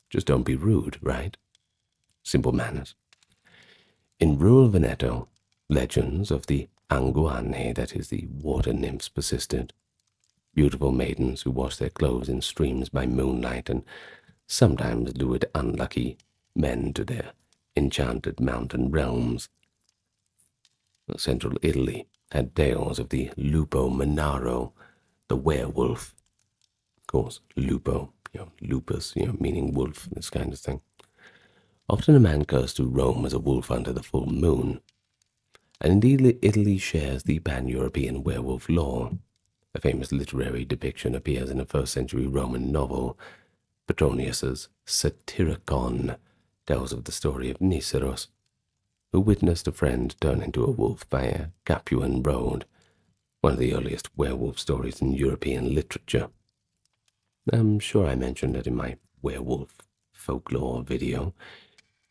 Just don't be rude, right? Simple manners. In rural Veneto, legends of the Anguane, that is the water nymphs, persisted. Beautiful maidens who washed their clothes in streams by moonlight and sometimes lured unlucky men to their enchanted mountain realms. Central Italy had tales of the lupo manaro, the werewolf. Of course, lupo, lupus, meaning wolf, this kind of thing. Often a man cursed to roam as a wolf under the full moon. And indeed, Italy shares the pan-European werewolf lore. A famous literary depiction appears in a first-century Roman novel. Petronius's Satyricon tells of the story of Niceros, who witnessed a friend turn into a wolf by a Capuan road, one of the earliest werewolf stories in European literature. I'm sure I mentioned it in my werewolf folklore video.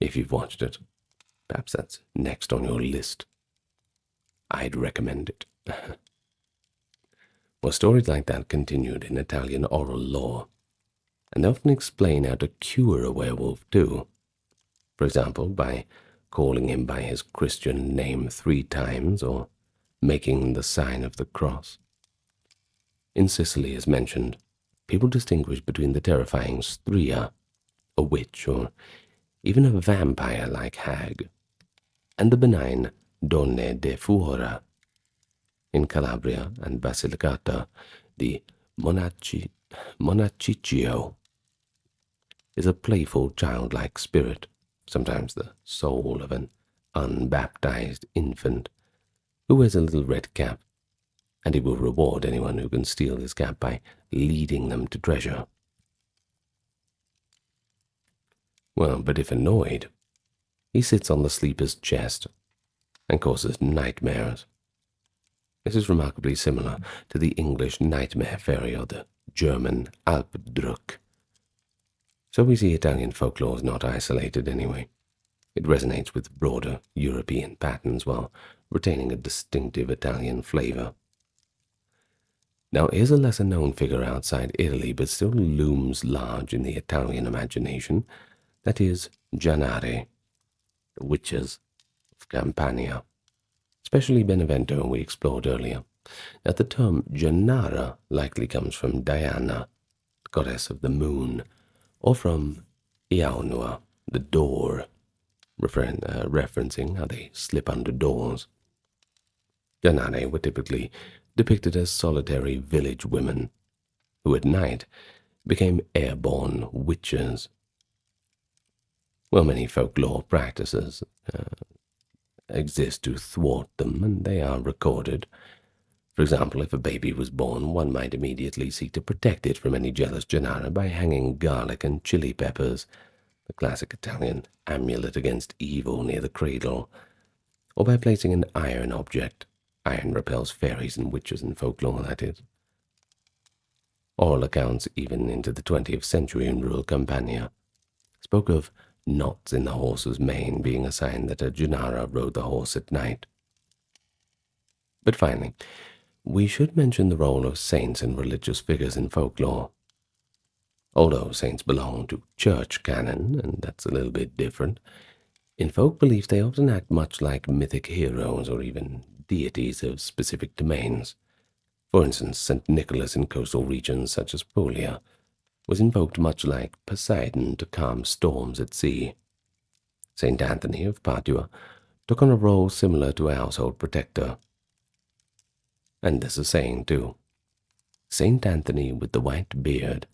If you've watched it, perhaps that's next on your list. I'd recommend it. Well, stories like that continued in Italian oral lore, and often explain how to cure a werewolf too. For example, by calling him by his Christian name 3 times, or making the sign of the cross. In Sicily, as mentioned, people distinguish between the terrifying Stria, a witch, or even a vampire-like hag, and the benign Donne de Fuora. In Calabria and Basilicata, the Monachicchio is a playful, childlike spirit, sometimes the soul of an unbaptized infant, who wears a little red cap, and he will reward anyone who can steal his cap by leading them to treasure. Well, but if annoyed, he sits on the sleeper's chest and causes nightmares. This is remarkably similar to the English nightmare fairy or the German Albdruck. So we see Italian folklore is not isolated anyway. It resonates with broader European patterns while retaining a distinctive Italian flavor. Now, here's a lesser-known figure outside Italy, but still looms large in the Italian imagination. That is Gianare, the witches of Campania, especially Benevento, we explored earlier. Now, the term Gianara likely comes from Diana, goddess of the moon, or from Iaunua, the door, referencing how they slip under doors. Gianare were typically depicted as solitary village women, who at night became airborne witches. Well, many folklore practices exist to thwart them, and they are recorded. For example, if a baby was born, one might immediately seek to protect it from any jealous genara by hanging garlic and chili peppers, the classic Italian amulet against evil, near the cradle, or by placing an iron object. Iron repels fairies and witches in folklore, that is. Oral accounts, even into the 20th century in rural Campania, spoke of knots in the horse's mane being a sign that a genara rode the horse at night. But finally, we should mention the role of saints and religious figures in folklore. Although saints belong to church canon, and that's a little bit different, in folk belief they often act much like mythic heroes or even deities of specific domains. For instance, St. Nicholas in coastal regions such as Puglia was invoked much like Poseidon to calm storms at sea. St. Anthony of Padua took on a role similar to a household protector. And there's a saying, too. St. Anthony with the white beard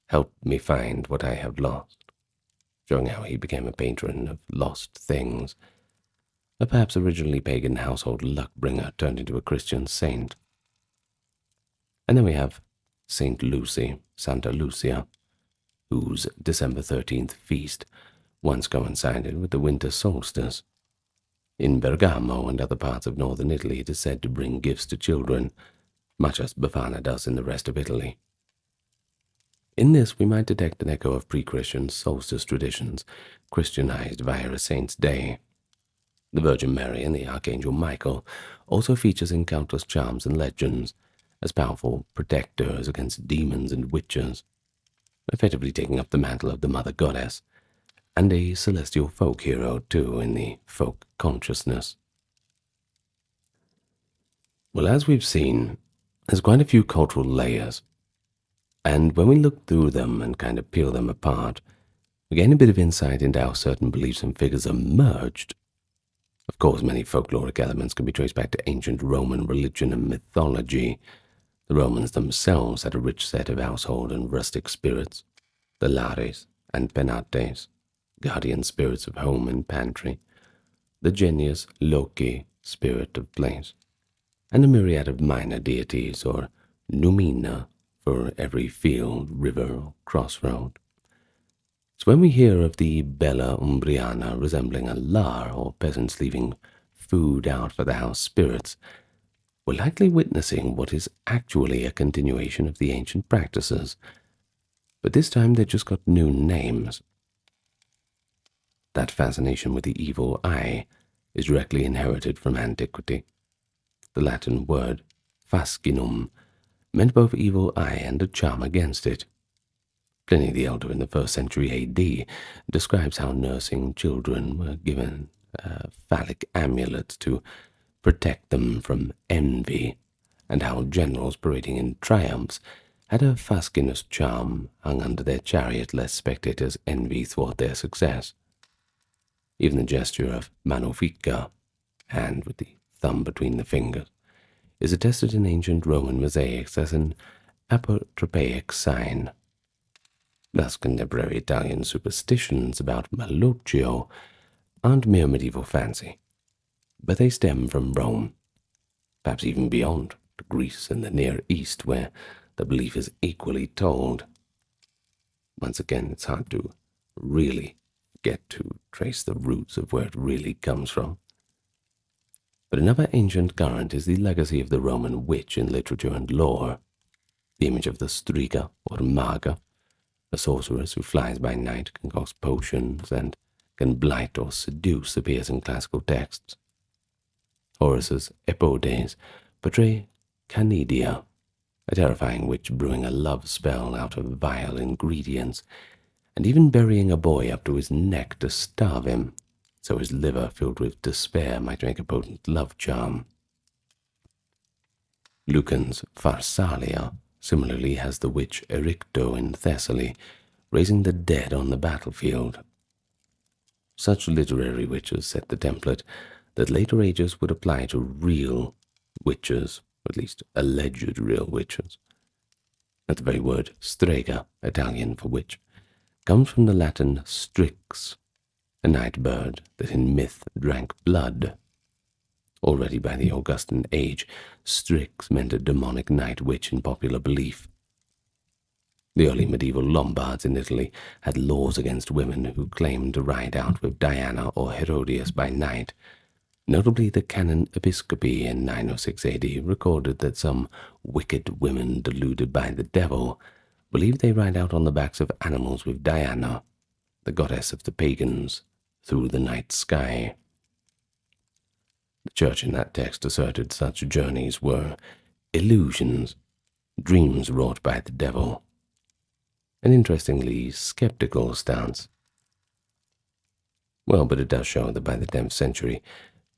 helped me find what I have lost, showing how he became a patron of lost things, a perhaps originally pagan household luck-bringer turned into a Christian saint. And then we have St. Lucy, Santa Lucia, whose December 13th feast once coincided with the winter solstice. In Bergamo and other parts of northern Italy, it is said to bring gifts to children, much as Befana does in the rest of Italy. In this, we might detect an echo of pre-Christian solstice traditions, Christianized via a saint's day. The Virgin Mary and the Archangel Michael also features in countless charms and legends as powerful protectors against demons and witches, effectively taking up the mantle of the Mother Goddess, and a celestial folk hero, too, in the folk consciousness. Well, as we've seen, there's quite a few cultural layers, and when we look through them and kind of peel them apart, we gain a bit of insight into how certain beliefs and figures emerged. Of course, many folkloric elements can be traced back to ancient Roman religion and mythology. The Romans themselves had a rich set of household and rustic spirits, the Lares and Penates, guardian spirits of home and pantry, the genius loci, spirit of place, and a myriad of minor deities, or numina, for every field, river, or crossroad. So when we hear of the Bella Umbriana resembling a lar, or peasants leaving food out for the house spirits, we're likely witnessing what is actually a continuation of the ancient practices, but this time they just got new names. That fascination with the evil eye is directly inherited from antiquity. The Latin word fascinum meant both evil eye and a charm against it. Pliny the Elder in the 1st century A.D. describes how nursing children were given phallic amulets to protect them from envy, and how generals parading in triumphs had a fascinous charm hung under their chariot lest spectators envy thwart their success. Even the gesture of mano ficca, hand with the thumb between the fingers, is attested in ancient Roman mosaics as an apotropaic sign. Thus, contemporary Italian superstitions about Malocchio aren't mere medieval fancy, but they stem from Rome, perhaps even beyond to Greece and the Near East, where the belief is equally told. Once again, it's hard to really get to trace the roots of where it really comes from. But another ancient current is the legacy of the Roman witch in literature and lore. The image of the striga, or maga, a sorceress who flies by night, concocts potions, and can blight or seduce, appears in classical texts. Horace's Epodes portray Canidia, a terrifying witch brewing a love spell out of vile ingredients, and even burying a boy up to his neck to starve him, so his liver filled with despair might make a potent love charm. Lucan's Pharsalia similarly has the witch Ericto in Thessaly, raising the dead on the battlefield. Such literary witches set the template that later ages would apply to real witches, or at least alleged real witches. At the very word strega, Italian for witch, comes from the Latin strix, a night bird that in myth drank blood. Already by the Augustan age, Strix meant a demonic night witch in popular belief. The early medieval Lombards in Italy had laws against women who claimed to ride out with Diana or Herodias by night. Notably, the Canon Episcopi in 906 AD recorded that some wicked women deluded by the devil believed they ride out on the backs of animals with Diana, the goddess of the pagans, through the night sky. The church in that text asserted such journeys were illusions, dreams wrought by the devil. An interestingly skeptical stance. Well, but it does show that by the 10th century,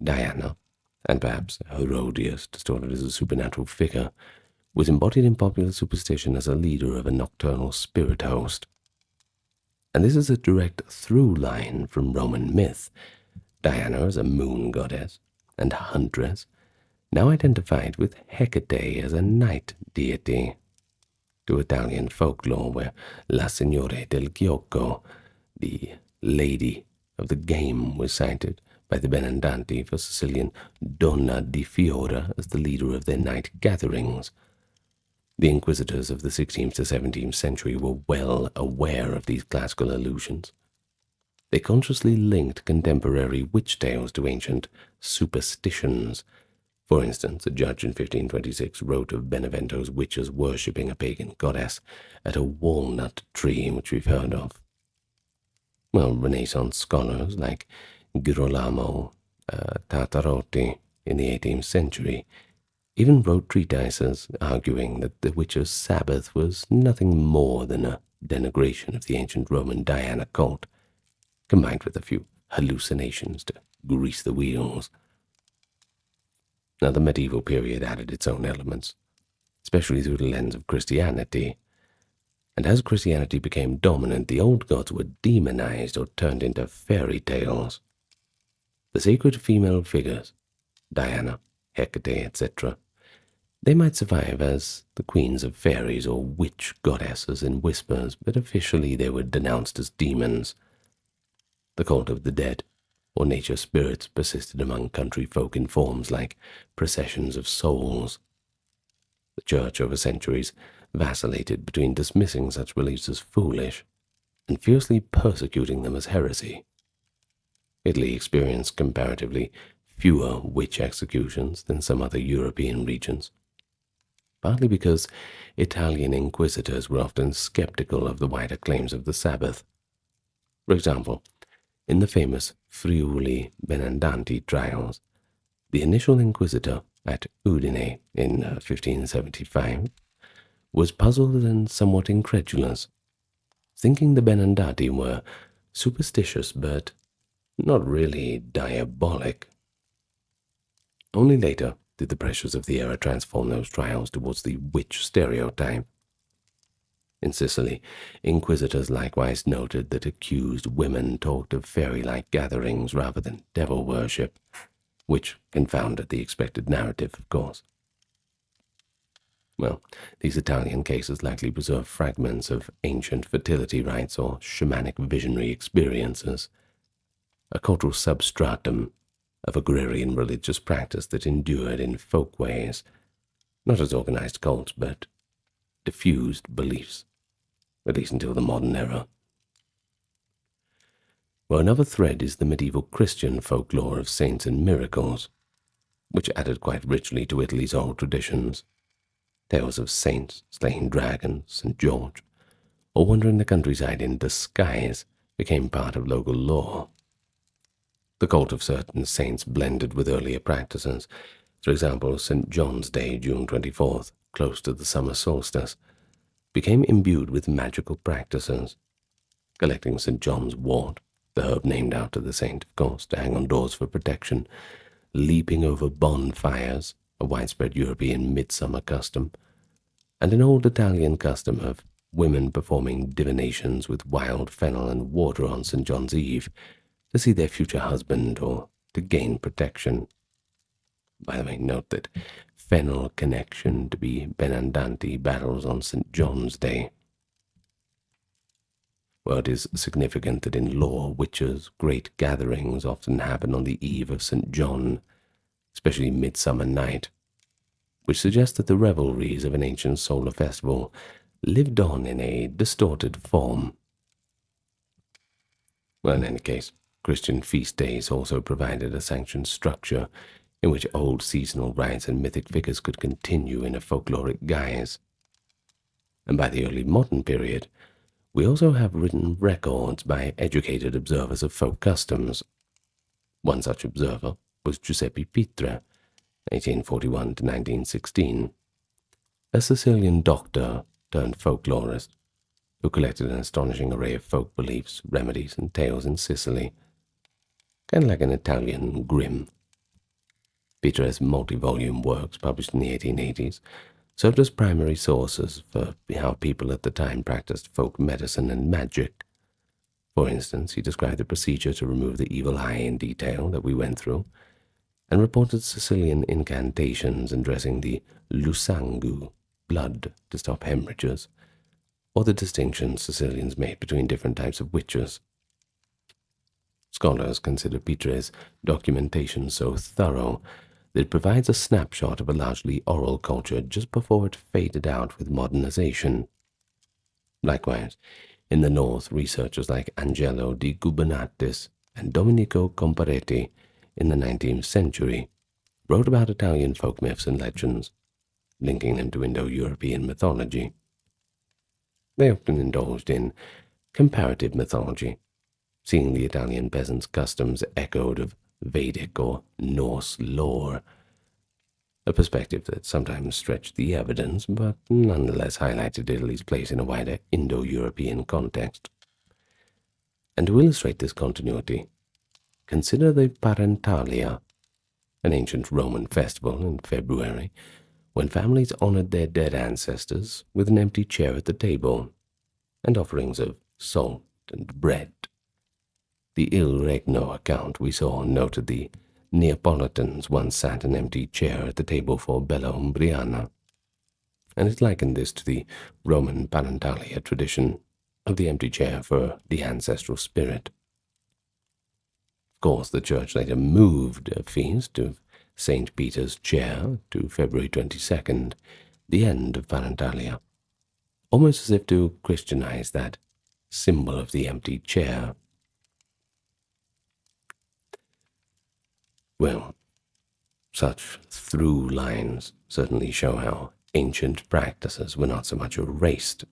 Diana, and perhaps Herodias, distorted as a supernatural figure, was embodied in popular superstition as a leader of a nocturnal spirit host. And this is a direct through line from Roman myth. Diana as a moon goddess and huntress, now identified with Hecate as a night deity, to Italian folklore where La Signora del Gioco, the lady of the game, was cited by the Benandanti for Sicilian Donna di Fiora as the leader of their night gatherings. The inquisitors of the 16th to 17th century were well aware of these classical allusions. They consciously linked contemporary witch tales to ancient superstitions. For instance, a judge in 1526 wrote of Benevento's witches worshipping a pagan goddess at a walnut tree, which we've heard of. Well, Renaissance scholars like Girolamo Tartarotti in the 18th century even wrote treatises arguing that the witches' Sabbath was nothing more than a denigration of the ancient Roman Diana cult, combined with a few hallucinations to grease the wheels. Now, the medieval period added its own elements, especially through the lens of Christianity. And as Christianity became dominant, the old gods were demonized or turned into fairy tales. The sacred female figures, Diana, Hecate, etc., they might survive as the queens of fairies or witch goddesses in whispers, but officially they were denounced as demons. The cult of the dead, or nature spirits, persisted among country folk in forms like processions of souls. The church over centuries vacillated between dismissing such beliefs as foolish and fiercely persecuting them as heresy. Italy experienced comparatively fewer witch executions than some other European regions, partly because Italian inquisitors were often skeptical of the wider claims of the Sabbath. For example, in the famous Friuli Benandanti trials, the initial inquisitor at Udine in 1575 was puzzled and somewhat incredulous, thinking the Benandati were superstitious but not really diabolic. Only later did the pressures of the era transform those trials towards the witch stereotype. In Sicily, inquisitors likewise noted that accused women talked of fairy-like gatherings rather than devil worship, which confounded the expected narrative, of course. Well, these Italian cases likely preserve fragments of ancient fertility rites or shamanic visionary experiences, a cultural substratum of agrarian religious practice that endured in folkways, not as organized cults, but diffused beliefs, at least until the modern era. Well, another thread is the medieval Christian folklore of saints and miracles, which added quite richly to Italy's oral traditions. Tales of saints slaying dragons, St. George, or wandering the countryside in disguise became part of local lore. The cult of certain saints blended with earlier practices. For example, St. John's Day, June 24th, close to the summer solstice, became imbued with magical practices. Collecting St. John's wort, the herb named after the saint, of course, to hang on doors for protection, leaping over bonfires, a widespread European midsummer custom, and an old Italian custom of women performing divinations with wild fennel and water on St. John's Eve to see their future husband or to gain protection. By the way, note that fennel connection to be Benandanti battles on St. John's Day. Well, it is significant that in lore, witches' great gatherings often happen on the eve of St. John, especially Midsummer Night, which suggests that the revelries of an ancient solar festival lived on in a distorted form. Well, in any case, Christian feast days also provided a sanctioned structure in which old seasonal rites and mythic figures could continue in a folkloric guise. And by the early modern period, we also have written records by educated observers of folk customs. One such observer was Giuseppe Pitre, 1841 to 1916, a Sicilian doctor turned folklorist who collected an astonishing array of folk beliefs, remedies, and tales in Sicily, kind of like an Italian Grimm. Pitre's multi-volume works, published in the 1880s, served as primary sources for how people at the time practiced folk medicine and magic. For instance, he described the procedure to remove the evil eye in detail that we went through, and reported Sicilian incantations and dressing the lusangu, blood, to stop hemorrhages, or the distinctions Sicilians made between different types of witches. Scholars consider Pitre's documentation so thorough that it provides a snapshot of a largely oral culture just before it faded out with modernization. Likewise, in the north, researchers like Angelo di Gubernatis and Domenico Comparetti in the 19th century wrote about Italian folk myths and legends, linking them to Indo-European mythology. They often indulged in comparative mythology, seeing the Italian peasants' customs echoed of Vedic or Norse lore, a perspective that sometimes stretched the evidence, but nonetheless highlighted Italy's place in a wider Indo-European context. And to illustrate this continuity, consider the Parentalia, an ancient Roman festival in February, when families honored their dead ancestors with an empty chair at the table and offerings of salt and bread. The Il Regno account we saw noted the Neapolitans once sat an empty chair at the table for Bella Umbriana, and it likened this to the Roman Parentalia tradition of the empty chair for the ancestral spirit. Of course, the church later moved a feast of St. Peter's chair to February 22nd, the end of Parentalia, almost as if to Christianize that symbol of the empty chair. Well, such through lines certainly show how ancient practices were not so much erased,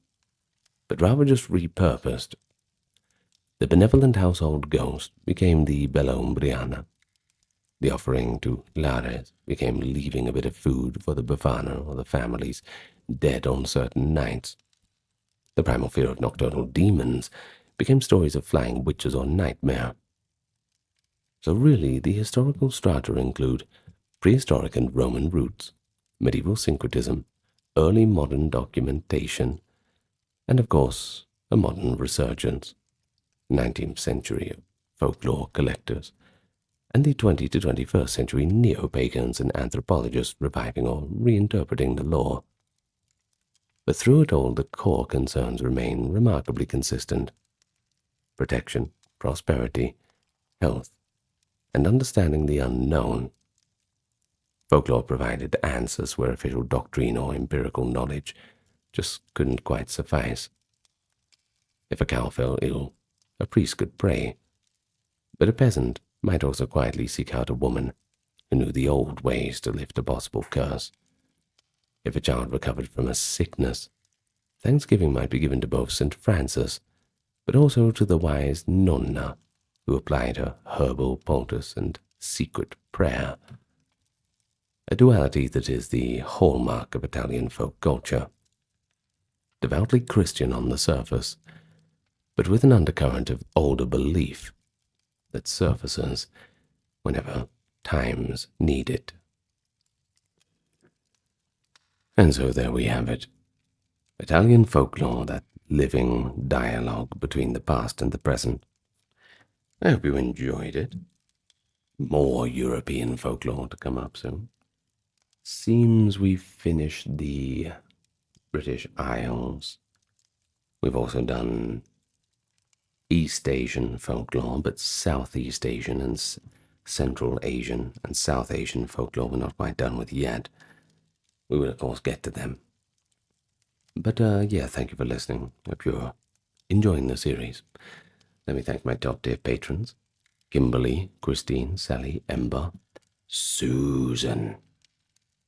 but rather just repurposed. The benevolent household ghost became the Bella Umbriana. The offering to Lares became leaving a bit of food for the Befana or the families dead on certain nights. The primal fear of nocturnal demons became stories of flying witches or nightmare. So really, the historical strata include prehistoric and Roman roots, medieval syncretism, early modern documentation, and of course, a modern resurgence, 19th century folklore collectors, and the 20th to 21st century neo-pagans and anthropologists reviving or reinterpreting the lore. But through it all, the core concerns remain remarkably consistent: protection, prosperity, health, and understanding the unknown. Folklore provided answers where official doctrine or empirical knowledge just couldn't quite suffice. If a cow fell ill, a priest could pray, but a peasant might also quietly seek out a woman who knew the old ways to lift a possible curse. If a child recovered from a sickness, thanksgiving might be given to both St. Francis, but also to the wise nonna who applied her herbal poultice and secret prayer, a duality that is the hallmark of Italian folk culture. Devoutly Christian on the surface, but with an undercurrent of older belief that surfaces whenever times need it. And so there we have it. Italian folklore, that living dialogue between the past and the present. I hope you enjoyed it. More European folklore to come up soon. Seems we've finished the British Isles. We've also done East Asian folklore, but Southeast Asian and Central Asian and South Asian folklore we're not quite done with yet. We will, of course, get to them. But, yeah, thank you for listening. Hope you're enjoying the series. Let me thank my top-tier patrons. Kimberly, Christine, Sally, Ember, Susan.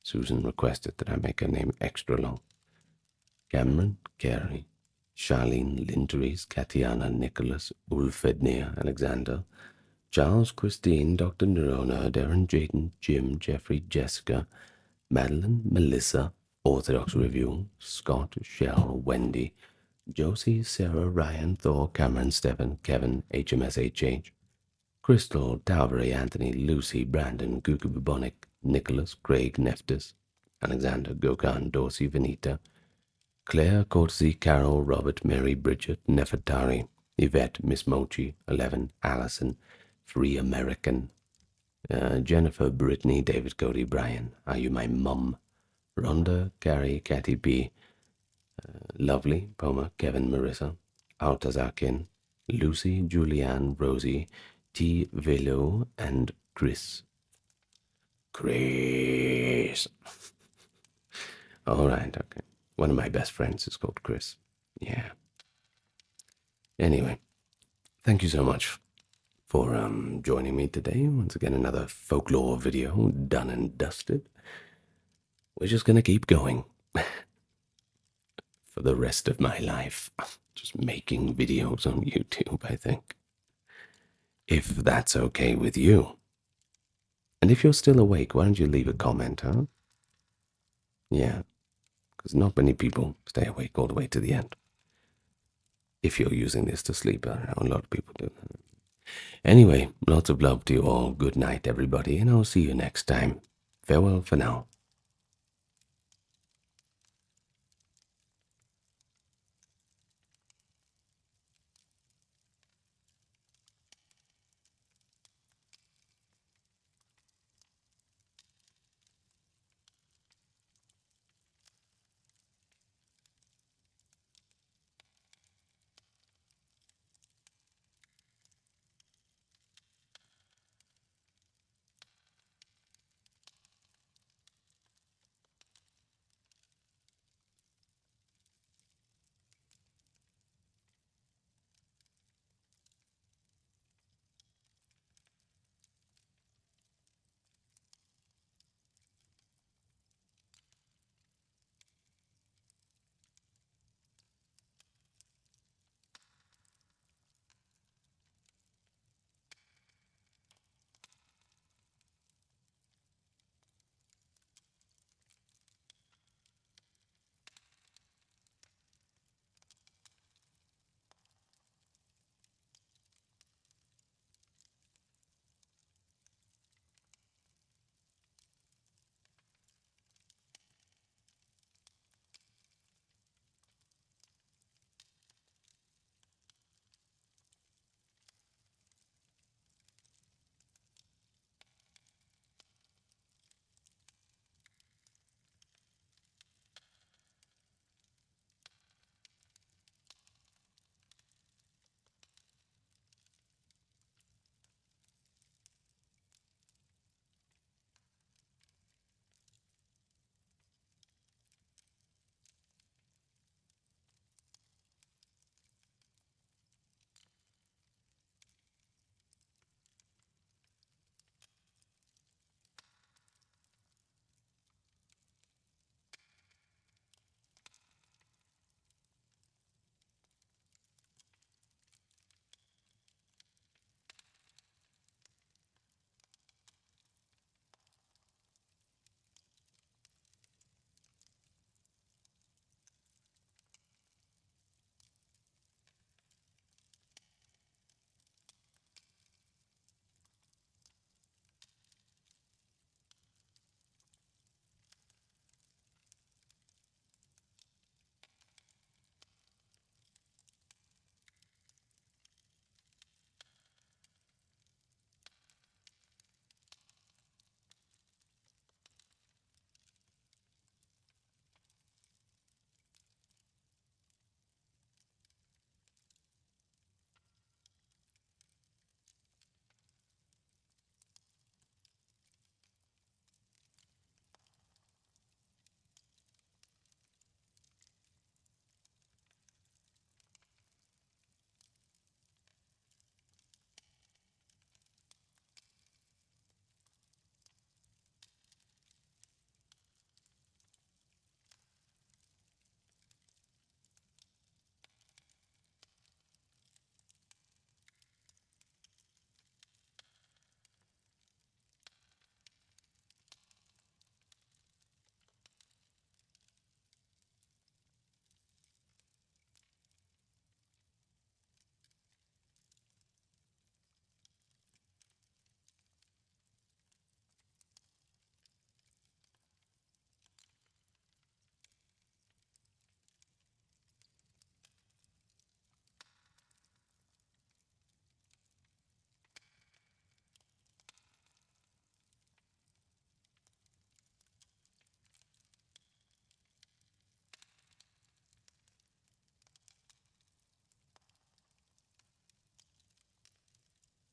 Susan requested that I make her name extra long. Cameron, Gary, Charlene, Linteries, Katiana, Nicholas, Ulfednir, Alexander, Charles, Christine, Dr. Nerona, Darren, Jaden, Jim, Jeffrey, Jessica, Madeline, Melissa, Orthodox Review, Scott, Shell, Wendy, Josie, Sarah, Ryan, Thor, Cameron, Stephen, Kevin, HMSHH, Crystal, Talbury, Anthony, Lucy, Brandon, Gugu Bubonic, Nicholas, Craig, Neftis, Alexander, Gokhan, Dorsey, Venita, Claire, Courtesy, Carol, Robert, Mary, Bridget, Nefertari, Yvette, Miss Mochi, 11, Allison, Free American, Jennifer, Brittany, David, Cody, Brian, Are You My Mum, Rhonda, Carrie, Cathy B, Lovely, Poma, Kevin, Marissa, Altazakin, Lucy, Julianne, Rosie, T. Velo, and Chris. Chris! Alright, okay. One of my best friends is called Chris. Yeah. Anyway, thank you so much for joining me today. Once again, another folklore video done and dusted. We're just gonna keep going for the rest of my life. Just making videos on YouTube, I think. If that's okay with you. And if you're still awake, why don't you leave a comment, huh? Yeah, because not many people stay awake all the way to the end. If you're using this to sleep, I know a lot of people do. Anyway, lots of love to you all. Good night, everybody, and I'll see you next time. Farewell for now.